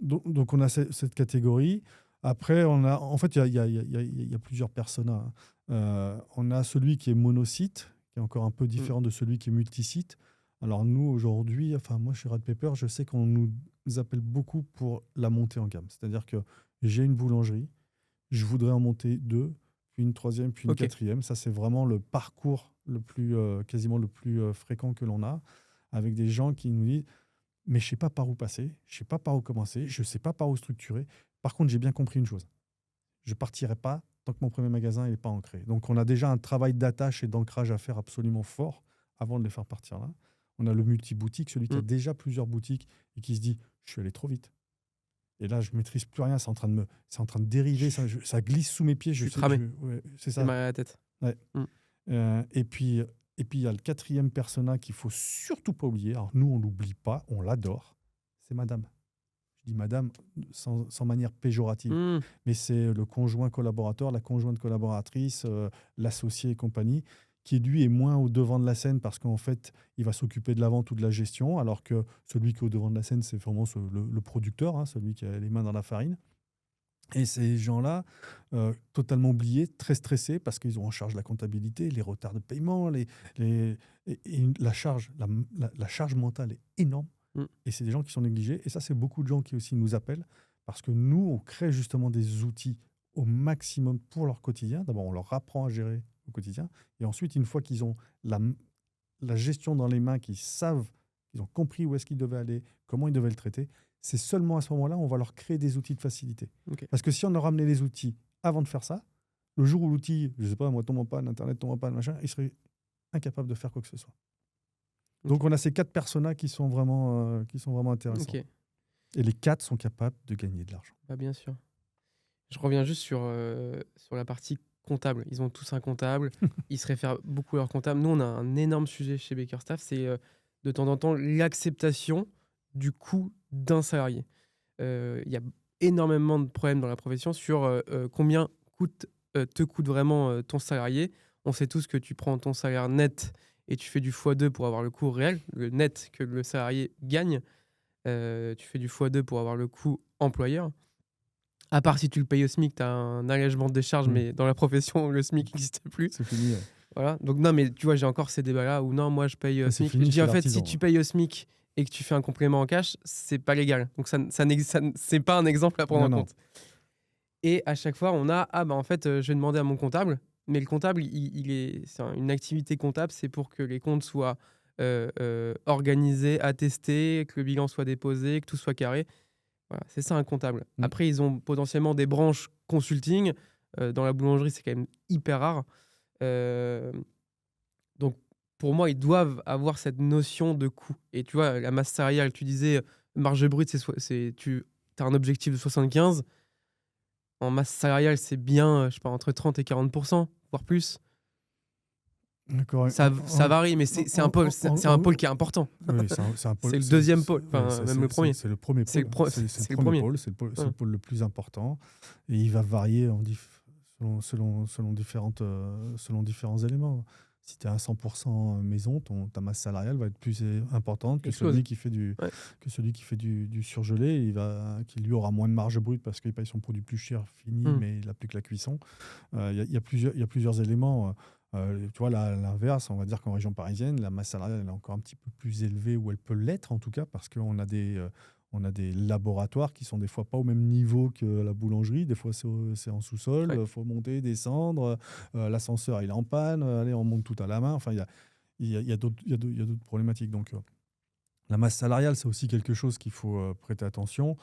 Donc on a cette catégorie. Après, en fait, il y a plusieurs personas, hein. On a celui qui est monosite, qui est encore un peu différent de celui qui est multisite. Alors nous, aujourd'hui, enfin moi, chez Red Pepper, je sais qu'on nous appelle beaucoup pour la montée en gamme. C'est-à-dire que j'ai une boulangerie, je voudrais en monter 2, puis une troisième, puis une Ok. quatrième. Ça, c'est vraiment le parcours le plus, quasiment le plus fréquent que l'on a, avec des gens qui nous disent mais je sais pas par où passer, je sais pas par où commencer, je sais pas par où structurer. Par contre, j'ai bien compris une chose. Je partirai pas tant que mon premier magasin n'est pas ancré. Donc, on a déjà un travail d'attache et d'ancrage à faire absolument fort avant de les faire partir là. On a le multi-boutique, celui qui a Mm. déjà plusieurs boutiques et qui se dit je suis allé trop vite. Et là, je maîtrise plus rien, c'est en train de dériver, ça glisse sous mes pieds. Je suis cramé. Ouais, c'est J'ai ça. mal à la tête. Ouais. Mm. Et puis, il y a le quatrième persona qu'il faut surtout pas oublier. Alors, nous, on l'oublie pas, on l'adore. C'est madame. Je dis madame sans manière péjorative. Mm. Mais c'est le conjoint collaborateur, la conjointe collaboratrice, l'associé et compagnie, qui lui est moins au devant de la scène parce qu'en fait, il va s'occuper de la vente ou de la gestion, alors que celui qui est au devant de la scène, c'est vraiment le producteur, hein, celui qui a les mains dans la farine. Et ces gens-là, totalement oubliés, très stressés parce qu'ils ont en charge la comptabilité, les retards de paiement, et la charge mentale est énorme. Mm. Et c'est des gens qui sont négligés. Et ça, c'est beaucoup de gens qui aussi nous appellent parce que nous, on crée justement des outils au maximum pour leur quotidien. D'abord, on leur apprend à gérer au quotidien. Et ensuite, une fois qu'ils ont la gestion dans les mains, qu'ils savent, qu'ils ont compris où est-ce qu'ils devaient aller, comment ils devaient le traiter, c'est seulement à ce moment-là on va leur créer des outils de facilité. Ok. Parce que si on leur ramenait les outils avant de faire ça, le jour où l'outil, je sais pas, moi, tombe en panne, Internet tombe en panne, machin, ils seraient incapables de faire quoi que ce soit. Donc on a ces 4 personas qui sont vraiment intéressants. Ok. Et les 4 sont capables de gagner de l'argent. Bah, bien sûr. Je reviens juste sur la partie comptable. Ils ont tous un comptable. Ils se réfèrent beaucoup à leur comptable. Nous, on a un énorme sujet chez Baker Staff, c'est de temps en temps l'acceptation du coût d'un salarié. Il y a énormément de problèmes dans la profession sur combien te coûte vraiment ton salarié. On sait tous que tu prends ton salaire net et tu fais du x2 pour avoir le coût réel, le net que le salarié gagne. Tu fais du x2 pour avoir le coût employeur. À part si tu le payes au SMIC, tu as un allègement des charges, mais dans la profession, le SMIC n'existe plus. C'est fini. Voilà. Donc non, mais tu vois, j'ai encore ces débats-là où non, moi je paye au C'est SMIC. fini Je dis chez en fait, si l'artisan, tu ouais. payes au SMIC et que tu fais un complément en cash, c'est pas légal. Donc c'est pas un exemple à prendre en Non. compte. Et à chaque fois, on a en fait, je vais demander à mon comptable, mais le comptable, c'est une activité comptable, c'est pour que les comptes soient organisés, attestés, que le bilan soit déposé, que tout soit carré. Voilà, c'est ça un comptable. Après, ils ont potentiellement des branches consulting. Dans la boulangerie, c'est quand même hyper rare. Donc, pour moi, ils doivent avoir cette notion de coût. Et tu vois, la masse salariale, tu disais, marge brute, tu as un objectif de 75. En masse salariale, c'est bien, je sais pas, entre 30 et 40%, voire plus. D'accord. Ça varie, mais c'est un pôle qui est important. Oui, c'est un pôle. C'est le deuxième pôle, même le premier. C'est le premier pôle. C'est le premier pôle. C'est le pôle le plus important. Et il va varier selon différents éléments. Si tu es à 100% maison, ta masse salariale va être plus importante que celui qui fait du surgelé. Qui lui aura moins de marge brute parce qu'il paye son produit plus cher, fini, mais il n'a plus que la cuisson. Il y a plusieurs éléments. Tu vois, l'inverse, on va dire qu'en région parisienne, la masse salariale elle est encore un petit peu plus élevée, ou elle peut l'être en tout cas, parce qu'on a des laboratoires qui sont des fois pas au même niveau que la boulangerie. Des fois, c'est en sous-sol, il faut monter, descendre, l'ascenseur il est en panne, allez, on monte tout à la main. Enfin, il y a d'autres problématiques. Donc, la masse salariale, c'est aussi quelque chose qu'il faut prêter attention.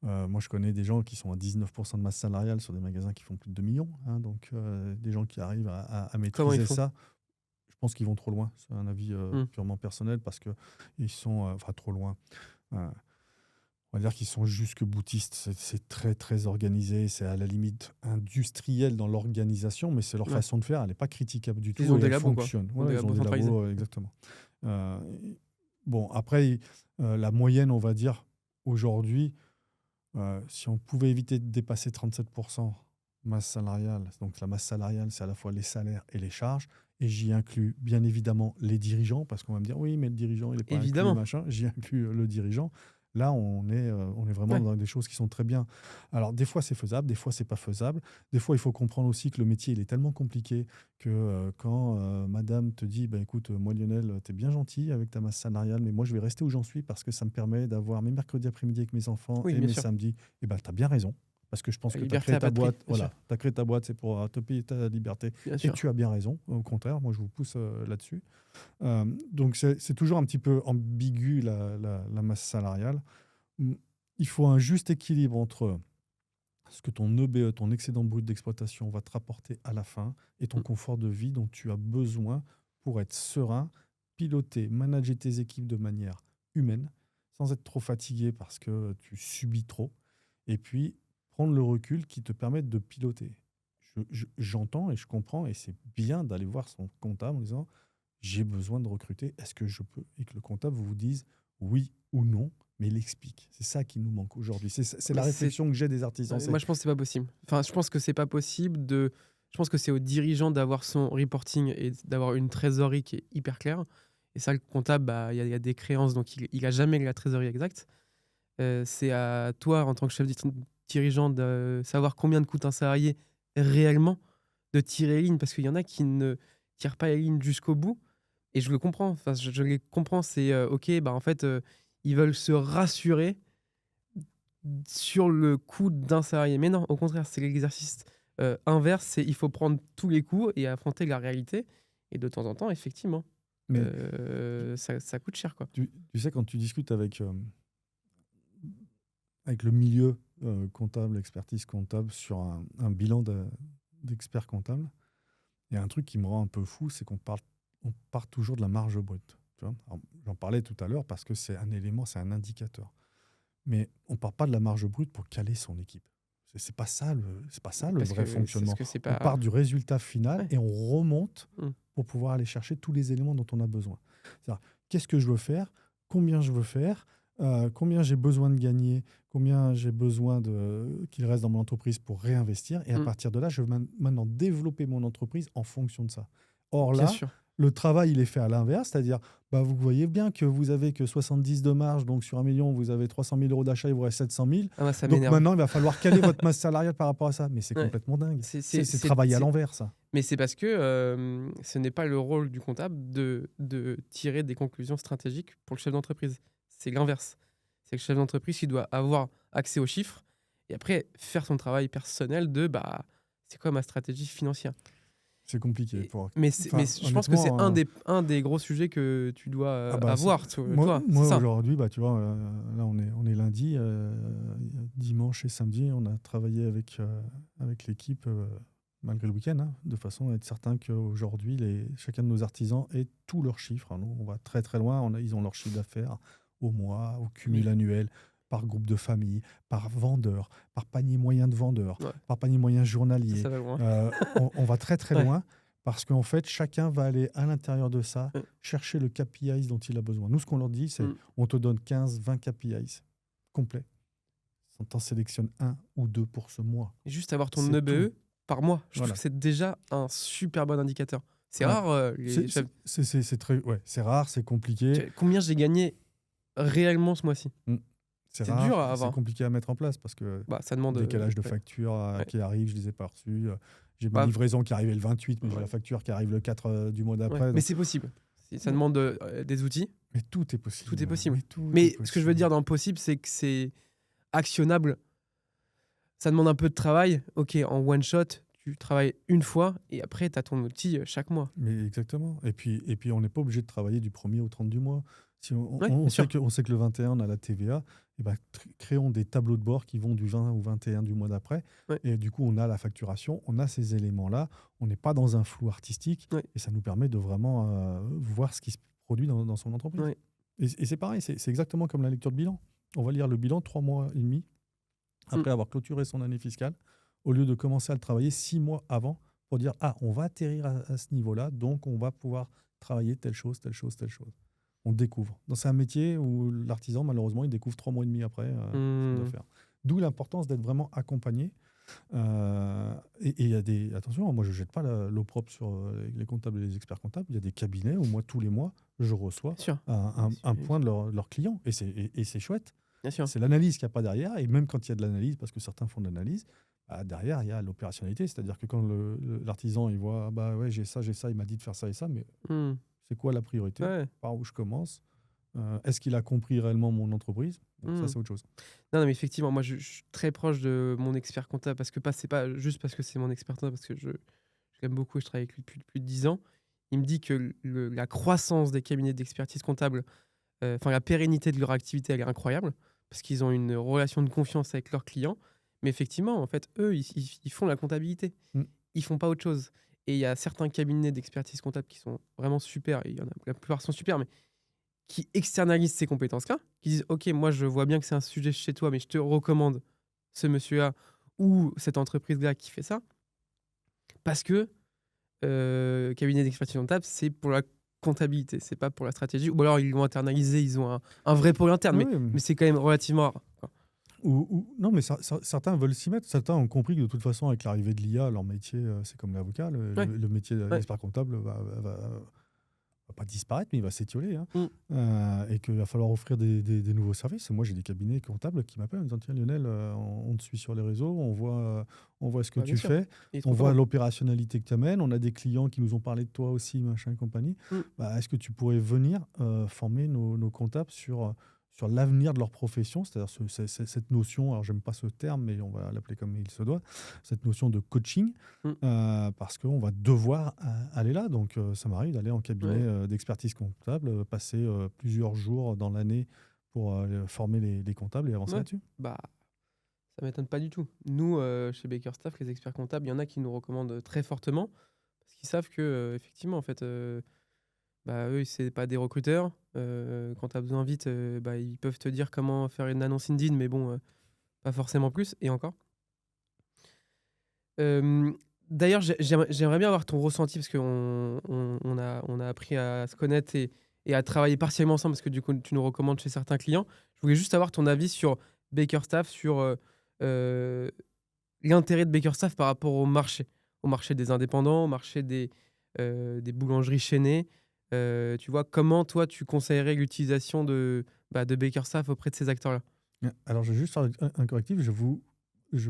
Moi, je connais des gens qui sont à 19% de masse salariale sur des magasins qui font plus de 2 millions. Hein, donc, des gens qui arrivent à maîtriser ça. Je pense qu'ils vont trop loin. C'est un avis purement personnel parce qu'ils sont trop loin. On va dire qu'ils sont jusque boutistes. C'est très, très organisé. C'est à la limite industriel dans l'organisation, mais c'est leur façon de faire. Elle n'est pas critiquable du tout. Ils ont des labos, labos, fonctionne. Ils ont des labos, exactement. Bon, après, la moyenne, on va dire, aujourd'hui, si on pouvait éviter de dépasser 37% masse salariale, donc la masse salariale, c'est à la fois les salaires et les charges, et j'y inclus bien évidemment les dirigeants, parce qu'on va me dire, oui, mais le dirigeant, il n'est pas inclus, Évidemment. machin. J'y inclus le dirigeant. Là, on est vraiment Ouais. dans des choses qui sont très bien. Alors, des fois, c'est faisable, des fois, c'est pas faisable. Des fois, il faut comprendre aussi que le métier, il est tellement compliqué que quand madame te dit, bah, écoute, moi, Lionel, tu es bien gentil avec ta masse salariale, mais moi, je vais rester où j'en suis parce que ça me permet d'avoir mes mercredis après-midi avec mes enfants Oui, et bien mes sûr. samedis. Et ben, tu as bien raison. Parce que je pense La que tu as liberté créé n'a ta pas de prix, boîte, bien sûr. voilà, tu as créé ta boîte, c'est pour te payer ta liberté. Bien Et sûr. tu as bien raison, au contraire, moi je vous pousse là-dessus. Donc c'est toujours un petit peu ambigu la masse salariale. Il faut un juste équilibre entre ce que ton EBE, ton excédent brut d'exploitation, va te rapporter à la fin et ton Mm. confort de vie dont tu as besoin pour être serein, piloter, manager tes équipes de manière humaine, sans être trop fatigué parce que tu subis trop, et puis prendre le recul qui te permette de piloter. J'entends et je comprends, et c'est bien d'aller voir son comptable en disant j'ai besoin de recruter, est-ce que je peux? Et que le comptable vous dise oui ou non, mais il explique. C'est ça qui nous manque aujourd'hui. C'est la Mais c'est réflexion que j'ai des artisans. moi, je pense que c'est pas possible. Enfin, je pense que c'est pas possible de. Je pense que c'est au dirigeant d'avoir son reporting et d'avoir une trésorerie qui est hyper claire. Et ça, le comptable, bah, il y a des créances, donc il a jamais la trésorerie exacte. C'est à toi, en tant que chef dirigeant, de savoir combien de coûte un salarié réellement, de tirer les lignes, parce qu'il y en a qui ne tirent pas les lignes jusqu'au bout. Et je le comprends. Enfin, je les comprends. C'est ok, bah en fait, ils veulent se rassurer sur le coût d'un salarié. Mais non, au contraire, c'est l'exercice inverse. C'est il faut prendre tous les coûts et affronter la réalité. Et de temps en temps, effectivement, Mais ça coûte cher, quoi. tu sais, quand tu discutes avec le milieu comptable, expertise comptable, sur un bilan d'expert comptable, il y a un truc qui me rend un peu fou, c'est on part toujours de la marge brute. Tu vois. Alors, j'en parlais tout à l'heure parce que c'est un élément, c'est un indicateur. Mais on ne part pas de la marge brute pour caler son équipe. C'est pas ça c'est pas ça le Parce vrai que fonctionnement. c'est On pas. part du résultat final Ouais. et on remonte Mm. pour pouvoir aller chercher tous les éléments dont on a besoin. C'est-à-dire, qu'est-ce que je veux faire? Combien je veux faire? Combien j'ai besoin de gagner? Combien j'ai besoin qu'il reste dans mon entreprise pour réinvestir? Et à Mm. partir de là, je veux maintenant développer mon entreprise en fonction de ça. Or Bien là, sûr. le travail, il est fait à l'inverse, c'est-à-dire, bah, vous voyez bien que vous avez que 70 de marge, donc sur 1 million, vous avez 300 000 euros d'achat, il vous reste 700 000. Ah, moi, ça Donc m'énerve. maintenant, il va falloir caler votre masse salariale par rapport à ça. Mais c'est Ouais. complètement dingue. C'est- C'est c'est- travailler à c'est- l'envers, ça. Mais c'est parce que ce n'est pas le rôle du comptable de tirer des conclusions stratégiques pour le chef d'entreprise. C'est l'inverse. C'est que le chef d'entreprise, il doit avoir accès aux chiffres et après faire son travail personnel de bah, c'est quoi ma stratégie financière. C'est compliqué. Et- mais je pense que c'est honnêtement, un des gros sujets que tu dois bah, avoir, toi, c'est moi ça. aujourd'hui, bah, tu vois, là, on est lundi. Dimanche et samedi, on a travaillé avec l'équipe, malgré le week-end, hein, de façon à être certain qu'aujourd'hui, chacun de nos artisans ait tous leurs chiffres. Nous, on va très très loin. Ils ont leur chiffre d'affaires au mois, au cumul Oui. annuel, par groupe de famille, par vendeur, par panier moyen de vendeur, Ouais. par panier moyen journalier. Ça va loin. On va très très Ouais. loin parce qu'en fait, chacun va aller à l'intérieur de ça, Ouais. chercher le KPIs dont il a besoin. Nous, ce qu'on leur dit, c'est Mm. on te donne 15, 20 KPIs complets. T'en sélectionnes un ou deux pour ce mois. Et juste avoir ton C'est EBE tout. par mois, je Voilà. trouve que c'est déjà un super bon indicateur. C'est Ouais. rare, les chefs. C'est rare, c'est compliqué. Combien j'ai gagné réellement ce mois-ci? C'est C'est rare, dur à c'est avoir. compliqué à mettre en place parce que Bah, ça demande. décalage de Ouais. factures Ouais. qui arrive, je les ai pas reçus. J'ai ma Bah, livraison qui arrivait le 28, mais j'ai ouais. la facture qui arrive le 4 du mois Ouais. d'après. Mais donc- c'est possible. Ça demande des outils. Mais tout est possible. Tout est possible. Mais, tout Mais est ce que je veux dire possible. dans le possible, c'est que c'est actionnable. Ça demande un peu de travail. Ok, en one shot, tu travailles une fois et après, tu as ton outil chaque mois. Mais exactement. Et puis on n'est pas obligé de travailler du 1er au 30 du mois. Si Ouais, bien on sûr. sait que le 21, on a la TVA, et ben, créons des tableaux de bord qui vont du 20 au 21 du mois d'après. Ouais. Et du coup, on a la facturation, on a ces éléments-là. On n'est pas dans un flou artistique. Ouais. Et ça nous permet de vraiment voir ce qui se produit dans son entreprise. Ouais. Et c'est pareil, c'est exactement comme la lecture de bilan. On va lire le bilan 3 mois et demi après avoir clôturé son année fiscale, au lieu de commencer à le travailler 6 mois avant pour dire, ah, on va atterrir à ce niveau-là, donc on va pouvoir travailler telle chose, telle chose, telle chose. On découvre. C'est un métier où l'artisan, malheureusement, il découvre 3 mois et demi après ce qu'il doit Mmh. faire. D'où l'importance d'être vraiment accompagné. Et il y a des... Attention, moi, je ne jette pas l'opprobre sur les comptables et les experts comptables. Il y a des cabinets où moi, tous les mois, je reçois Bien sûr. un point de leurs clients. Et c'est chouette. Bien sûr. C'est l'analyse qu'il n'y a pas derrière. Et même quand il y a de l'analyse, parce que certains font de l'analyse, bah, derrière, il y a l'opérationnalité. C'est-à-dire que quand l'artisan, il voit, ah bah ouais, j'ai ça, il m'a dit de faire ça et ça, mais Mmh. c'est quoi la priorité? Ouais. Par où je commence? Est-ce qu'il a compris réellement mon entreprise? Bon, ça, Mmh. c'est autre chose. Non, mais effectivement, moi, je suis très proche de mon expert comptable parce que c'est pas juste parce que c'est mon expert comptable, parce que je l'aime beaucoup et je travaille avec lui depuis plus de 10 ans. Il me dit que la croissance des cabinets d'expertise comptable, enfin la pérennité de leur activité, elle est incroyable parce qu'ils ont une relation de confiance avec leurs clients. Mais effectivement, en fait, eux, ils font la comptabilité. Mm. Ils font pas autre chose. Et il y a certains cabinets d'expertise comptable qui sont vraiment super, et il y en a, la plupart sont super, mais qui externalisent ces compétences-là, qui disent: «OK, moi, je vois bien que c'est un sujet chez toi, mais je te recommande ce monsieur-là ou cette entreprise-là qui fait ça». Parce que, cabinet d'expertise comptable, c'est pour la comptabilité, c'est pas pour la stratégie. Ou alors ils l'ont internalisé, ils ont un vrai pôle interne, Oui, mais c'est quand même relativement rare, quoi. non, mais certains veulent s'y mettre. Certains ont compris que de toute façon, avec l'arrivée de l'IA, leur métier, c'est comme l'avocat. Ouais, Le métier ouais. d'expert comptable va pas disparaître, mais il va s'étioler, hein. Mmh. Et qu'il va falloir offrir des nouveaux services. Et moi, j'ai des cabinets comptables qui m'appellent en disant: tiens, Lionel, on te suit sur les réseaux, on voit ce que Bah, bien tu sûr, fais, il est on trop voit content. l'opérationnalité que tu amènes, on a des clients qui nous ont parlé de toi aussi, machin et compagnie. Mmh. Bah, est-ce que tu pourrais venir former nos comptables sur l'avenir de leur profession, c'est-à-dire cette notion, alors j'aime pas ce terme, mais on va l'appeler comme il se doit, cette notion de coaching, Mmh. parce qu'on va devoir aller là. Donc, ça m'arrive d'aller en cabinet Ouais. d'expertise comptable, passer plusieurs jours dans l'année pour former les comptables et avancer Ouais. là-dessus. Bah, ça m'étonne pas du tout. Nous, chez Baker Staff, les experts comptables, il y en a qui nous recommandent très fortement parce qu'ils savent que, effectivement, en fait, bah, eux, c'est pas des recruteurs. Quand tu as besoin vite, bah, ils peuvent te dire comment faire une annonce Indeed, mais bon, pas forcément plus, et encore. Hem, D'ailleurs, j'aimerais bien avoir ton ressenti parce qu'on a appris à se connaître et à travailler partiellement ensemble parce que du coup, tu nous recommandes chez certains clients. Je voulais juste avoir ton avis sur Bakerstaff, sur, heu, l'intérêt de Bakerstaff par rapport au marché des indépendants, au marché des boulangeries chaînées. Tu vois, comment toi, tu conseillerais l'utilisation de Bakerstaff auprès de ces acteurs-là? Alors, je vais juste faire un correctif. Je vous, Tu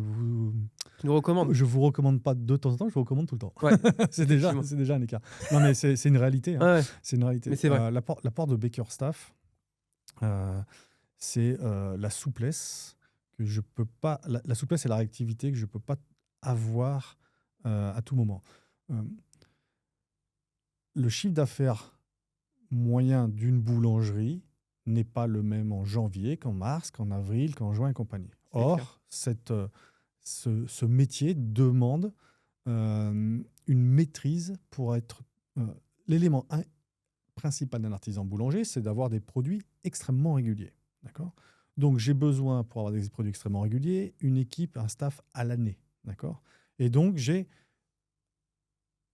nous recommandes? je vous recommande pas de temps en temps, je vous recommande tout le temps. Ouais, effectivement. C'est déjà un écart. Non, mais c'est une réalité, hein. Ouais, ouais, C'est une mais réalité. c'est vrai. L'apport de Baker Staff, c'est la souplesse que je peux pas, la souplesse et la réactivité que je peux pas avoir à tout moment. Euh, le chiffre d'affaires moyen d'une boulangerie n'est pas le même en janvier qu'en mars, qu'en avril, qu'en juin et compagnie. C'est clair. Or, ce métier demande une maîtrise pour être l'élément principal d'un artisan boulanger, c'est d'avoir des produits extrêmement réguliers. D'accord. Donc, j'ai besoin, pour avoir des produits extrêmement réguliers, une équipe, un staff à l'année. D'accord. Et donc, j'ai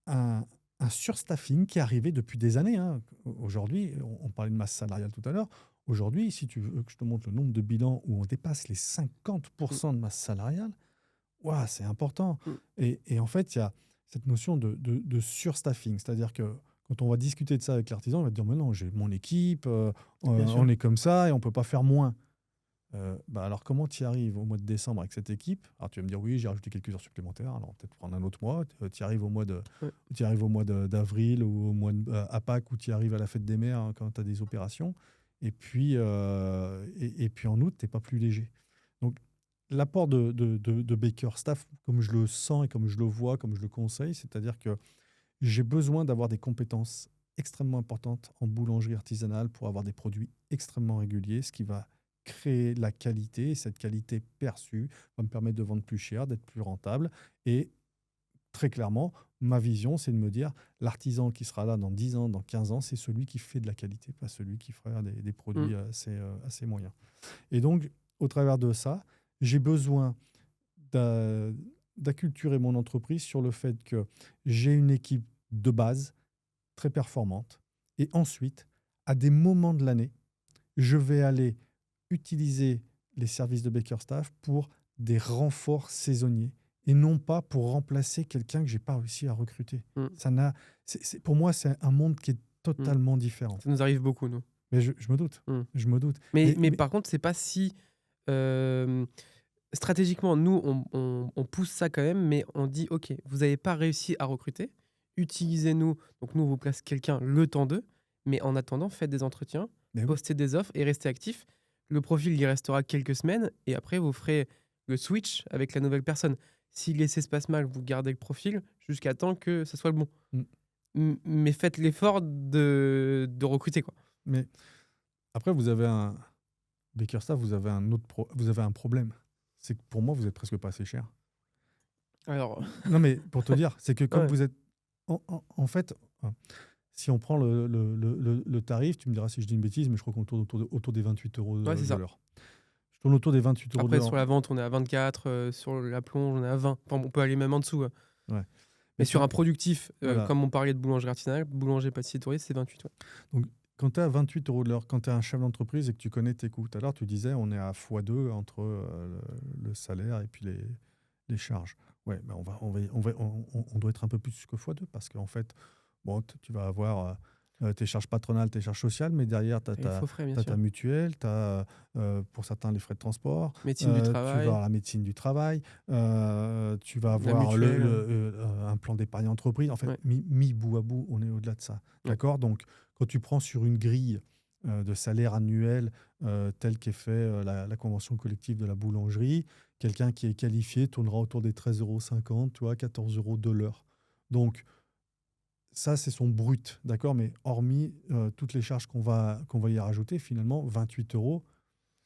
un surstaffing qui est arrivé depuis des années, hein. Aujourd'hui, on parlait de masse salariale tout à l'heure. Aujourd'hui, si tu veux que je te montre le nombre de bilans où on dépasse les Mmh, 50% de masse salariale, ouah, c'est important. mmh, Et en fait, il y a cette notion de surstaffing. C'est-à-dire que quand on va discuter de ça avec l'artisan, il va te dire: mais non, j'ai mon équipe, bien sûr. on est comme ça et on ne peut pas faire moins. Bah alors, comment tu y arrives au mois de décembre avec cette équipe? Alors, tu vas me dire: oui, j'ai rajouté quelques heures supplémentaires. Alors, peut-être prendre un autre mois. Tu y arrives Ouais. d'avril ou au mois à Pâques, ou tu y arrives à la fête des mères, hein, quand tu as des opérations. Et puis en août, tu n'es pas plus léger. Donc, l'apport de Baker Staff, comme je le sens et comme je le vois, comme je le conseille, c'est-à-dire que j'ai besoin d'avoir des compétences extrêmement importantes en boulangerie artisanale pour avoir des produits extrêmement réguliers, ce qui va créer la qualité. Et cette qualité perçue va me permettre de vendre plus cher, d'être plus rentable. Et très clairement, ma vision, c'est de me dire: l'artisan qui sera là dans 10 ans, dans 15 ans, c'est celui qui fait de la qualité, pas celui qui fera des Mmh. produits assez moyens. Et donc, au travers de ça, j'ai besoin d'a- d'acculturer mon entreprise sur le fait que j'ai une équipe de base très performante. Et ensuite, à des moments de l'année, je vais aller utiliser les services de Bakerstaff pour des renforts saisonniers et non pas pour remplacer quelqu'un que j'ai pas réussi à recruter. Mm. Pour moi, c'est un monde qui est Mm. totalement différent. Ça nous arrive beaucoup, nous. Mais je me doute. Mm. Je me doute. Mais par contre, c'est pas si... stratégiquement, nous, on pousse ça quand même, mais on dit, OK, vous n'avez pas réussi à recruter, utilisez-nous. Donc nous, on vous place quelqu'un le temps d'eux, mais en attendant, faites des entretiens, Mais oui. postez des offres et restez actifs. Le profil, il restera quelques semaines et après, vous ferez le switch avec la nouvelle personne. Si l'essai se passe mal, vous gardez le profil jusqu'à temps que ce soit le bon. Mais faites l'effort de recruter, quoi. Mais après, vous avez un Bakerstaff, vous avez vous avez un problème. C'est que pour moi, vous êtes presque pas assez cher. Alors, Non, mais pour te dire, c'est que comme Ouais. vous êtes. En fait, si on prend le tarif, tu me diras si je dis une bêtise, mais je crois qu'on tourne autour des 28 euros Ouais, c'est de ça. l'heure. Je tourne autour des 28 euros de Après, l'heure. sur la vente, on est à 24, sur la plonge, on est à 20. Enfin, on peut aller même en dessous. Ouais. Mais sur un productif, Voilà. comme on parlait de boulangerie artisanale, boulanger, pâtissier, touriste, c'est 28. Ouais. Quand tu es à 28 euros de l'heure, quand tu es un chef d'entreprise et que tu connais tes coûts, tout à l'heure, tu disais on est à x2 entre le salaire et puis les charges. Ouais, ben on doit être un peu plus que x2 parce qu'en fait, bon, tu vas avoir tes charges patronales, tes charges sociales, mais derrière, tu as, Et les faux frais, bien ta sûr. mutuelle, tu as pour certains les frais de transport, Médecine du tu vas travail. avoir la médecine du travail, tu vas La avoir mutuelle. un plan d'épargne entreprise. En fait, Ouais. mis bout à bout, on est au-delà de ça. Ouais. D'accord ? Donc, quand tu prends sur une grille de salaire annuel telle qu'est fait la convention collective de la boulangerie, quelqu'un qui est qualifié tournera autour des 13,50 €, tu vois, 14 € de l'heure. Donc, ça, c'est son brut, d'accord ? Mais hormis toutes les charges qu'on va y rajouter, finalement, 28 €,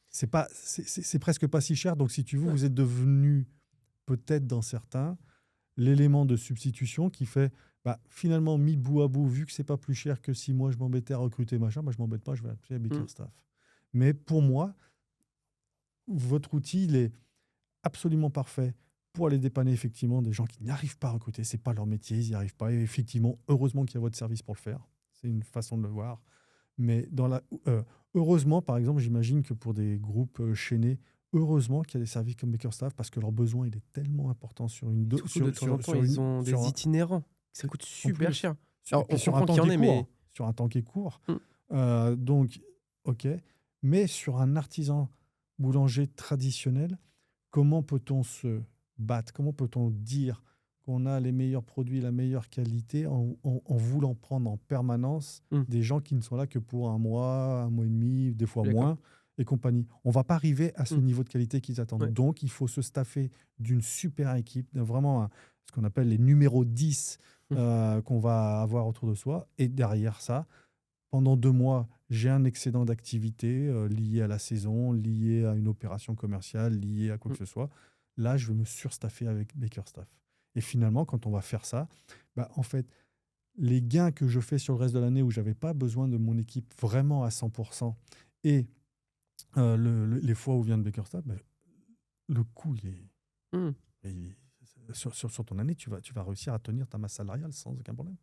c'est presque pas si cher. Donc, si tu veux, Ouais. vous êtes devenu, peut-être dans certains, l'élément de substitution qui fait, finalement, mis bout à bout, vu que c'est pas plus cher que si moi je m'embêtais à recruter machin, je m'embête pas, je vais appeler Bakerstaff. Mais pour moi, votre outil, il est absolument parfait pour aller dépanner effectivement des gens qui n'arrivent pas à recruter. C'est pas leur métier, ils n'y arrivent pas. Et effectivement, heureusement qu'il y a votre service pour le faire. C'est une façon de le voir. Mais heureusement, par exemple, j'imagine que pour des groupes chaînés, heureusement qu'il y a des services comme Bakerstaff parce que leur besoin, il est tellement important sur une... Surtout de temps en temps, ils ont des itinérants. Ça coûte super cher. Alors, on sur un comprend temps qu'il y en qui est ait, court. Sur un temps qui est court. Mm. Donc, OK. Mais sur un artisan boulanger traditionnel, comment peut-on se battre? Comment peut-on dire qu'on a les meilleurs produits, la meilleure qualité en voulant prendre en permanence des gens qui ne sont là que pour un mois et demi, des fois D'accord. moins, et compagnie. On ne va pas arriver à ce niveau de qualité qu'ils attendent. Ouais. Donc, il faut se staffer d'une super équipe, vraiment ce qu'on appelle les numéros 10 qu'on va avoir autour de soi. Et derrière ça, pendant 2 mois, j'ai un excédent d'activité lié à la saison, lié à une opération commerciale, lié à quoi que ce soit. Là, je vais me surstaffer avec Bakerstaff. Et finalement, quand on va faire ça, en fait, les gains que je fais sur le reste de l'année où je n'avais pas besoin de mon équipe vraiment à 100% et les fois où vient de Bakerstaff, le coût, sur ton année, tu vas réussir à tenir ta masse salariale sans aucun problème.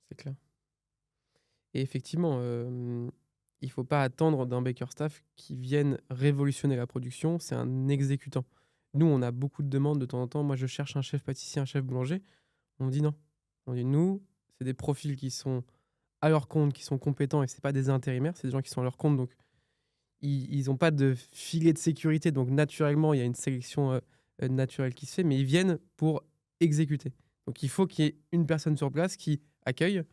C'est clair. Et effectivement, il ne faut pas attendre d'un Bakerstaff qui vienne révolutionner la production. C'est un exécutant. Nous, on a beaucoup de demandes de temps en temps. Moi, je cherche un chef pâtissier, un chef boulanger. On me dit non. On dit nous, c'est des profils qui sont à leur compte, qui sont compétents, et ce n'est pas des intérimaires, c'est des gens qui sont à leur compte. Donc, ils n'ont pas de filet de sécurité. Donc, naturellement, il y a une sélection naturelle qui se fait, mais ils viennent pour exécuter. Donc, il faut qu'il y ait une personne sur place qui accueille,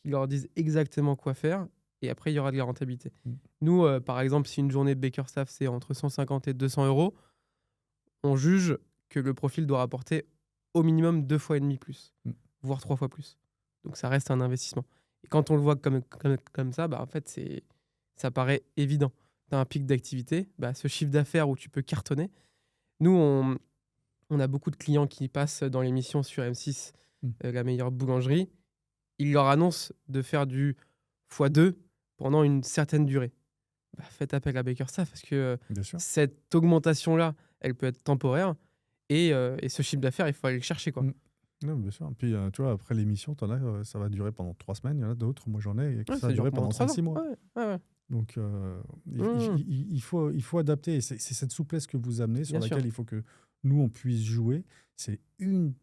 qui leur dise exactement quoi faire, et après, il y aura de la rentabilité. Nous, par exemple, si une journée de Bakerstaff, c'est entre 150 et 200 €, on juge que le profil doit rapporter au minimum 2,5 fois plus, voire 3 fois plus. Donc, ça reste un investissement. Et quand on le voit comme ça, en fait, ça paraît évident. Tu as un pic d'activité, ce chiffre d'affaires où tu peux cartonner. Nous, on a beaucoup de clients qui passent dans l'émission sur M6, La meilleure boulangerie. Ils leur annoncent de faire du x2 pendant une certaine durée. Faites appel à Bakerstaff parce que cette augmentation-là, elle peut être temporaire. Et ce chiffre d'affaires, il faut aller le chercher, quoi. Non, bien sûr. Puis, tu vois, après l'émission, t'en as, ça va durer pendant 3 semaines. Il y en a d'autres, moi j'en ai, Ouais, ça ça va dure durer pendant pendant 3 cinq ans. six mois. Ouais, ouais, ouais. Donc, Mmh, il faut adapter. Et c'est cette souplesse que vous amenez, sur bien sûr. laquelle il faut que nous, on puisse jouer. C'est une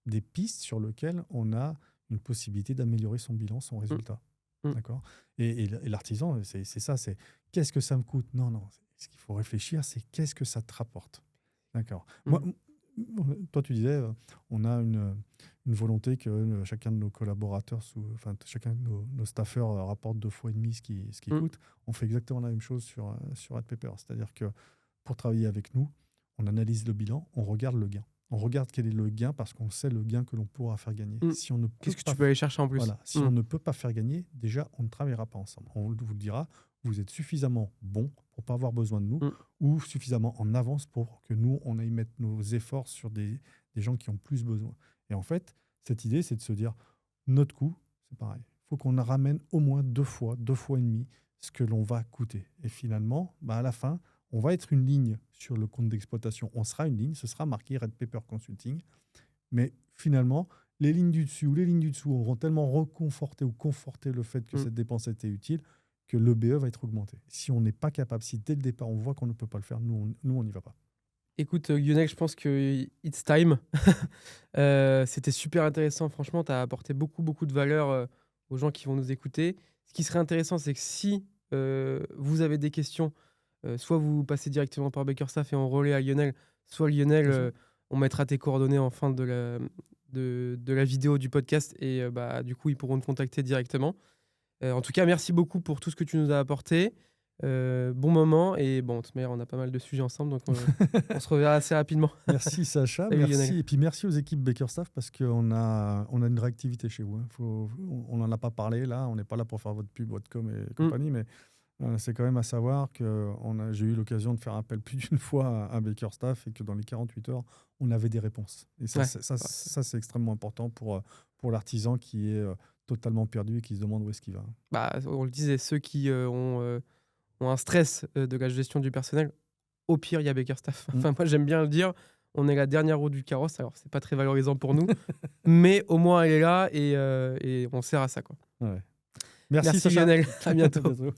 des pistes sur lesquelles on a une possibilité d'améliorer son bilan, son Mmh, résultat. mmh, D'accord. Et l'artisan, c'est ça, c'est qu'est-ce que ça me coûte? Non, non. Ce qu'il faut réfléchir, c'est qu'est-ce que ça te rapporte? D'accord. Moi, mmh, toi, tu disais, on a une volonté que chacun de nos collaborateurs, enfin, chacun de nos staffeurs rapporte 2 fois et demi ce qui mmh, coûte. On fait exactement la même chose sur AdPaper. C'est-à-dire que pour travailler avec nous, on analyse le bilan, on regarde le gain. On regarde quel est le gain parce qu'on sait le gain que l'on pourra faire gagner. mmh. Si on ne peut Qu'est-ce que tu pas peux aller chercher en plus? voilà, si Mmh, on ne peut pas faire gagner, déjà, on ne travaillera pas ensemble. On vous le dira, vous êtes suffisamment bon pour pas avoir besoin de nous mmh, ou suffisamment en avance pour que nous, on aille mettre nos efforts sur des gens qui ont plus besoin. Et en fait, cette idée, c'est de se dire, notre coût, c'est pareil. Il faut qu'on ramène au moins 2 fois et demi ce que l'on va coûter. Et finalement, bah à la fin, on va être une ligne sur le compte d'exploitation. On sera une ligne, ce sera marqué Red Paper Consulting. Mais finalement, les lignes du dessus ou les lignes du dessous auront tellement reconforté ou conforté le fait que mmh. cette dépense était utile que le BE va être augmenté. Si on n'est pas capable, si dès le départ on voit qu'on ne peut pas le faire, nous on n'y va pas. Écoute, Lionel, je pense que it's time. C'était super intéressant. Franchement, tu as apporté beaucoup, beaucoup de valeur, aux gens qui vont nous écouter. Ce qui serait intéressant, c'est que si, vous avez des questions, soit vous passez directement par Bakerstaff et on relaie à Lionel, soit Lionel, Bien sûr. on mettra tes coordonnées en fin de la vidéo du podcast et bah, du coup, ils pourront te contacter directement. En tout cas, merci beaucoup pour tout ce que tu nous as apporté. Bon moment et bon, de toute manière, on a pas mal de sujets ensemble, donc on se reverra assez rapidement. Merci Sacha, Salut Lionel. merci. Et puis merci aux équipes Bakerstaff parce on a une réactivité chez vous. Hein. On n'en a pas parlé là, on n'est pas là pour faire votre pub, votre com et Mmh, compagnie, mais c'est quand même à savoir que j'ai eu l'occasion de faire appel plus d'une fois à Bakerstaff et que dans les 48 heures, on avait des réponses. Et ça, ouais. ça c'est extrêmement important pour l'artisan qui est totalement perdu et qui se demande où est-ce qu'il va. Bah, on le disait, ceux qui, ont un stress, de la gestion du personnel, au pire, il y a Bakerstaff. Mm. Enfin, moi, j'aime bien le dire, on est la dernière roue du carrosse, alors c'est pas très valorisant pour nous, mais au moins elle est là et on sert à ça, quoi. Ouais. Merci Merci Sacha. Lionel, à À bientôt. bientôt.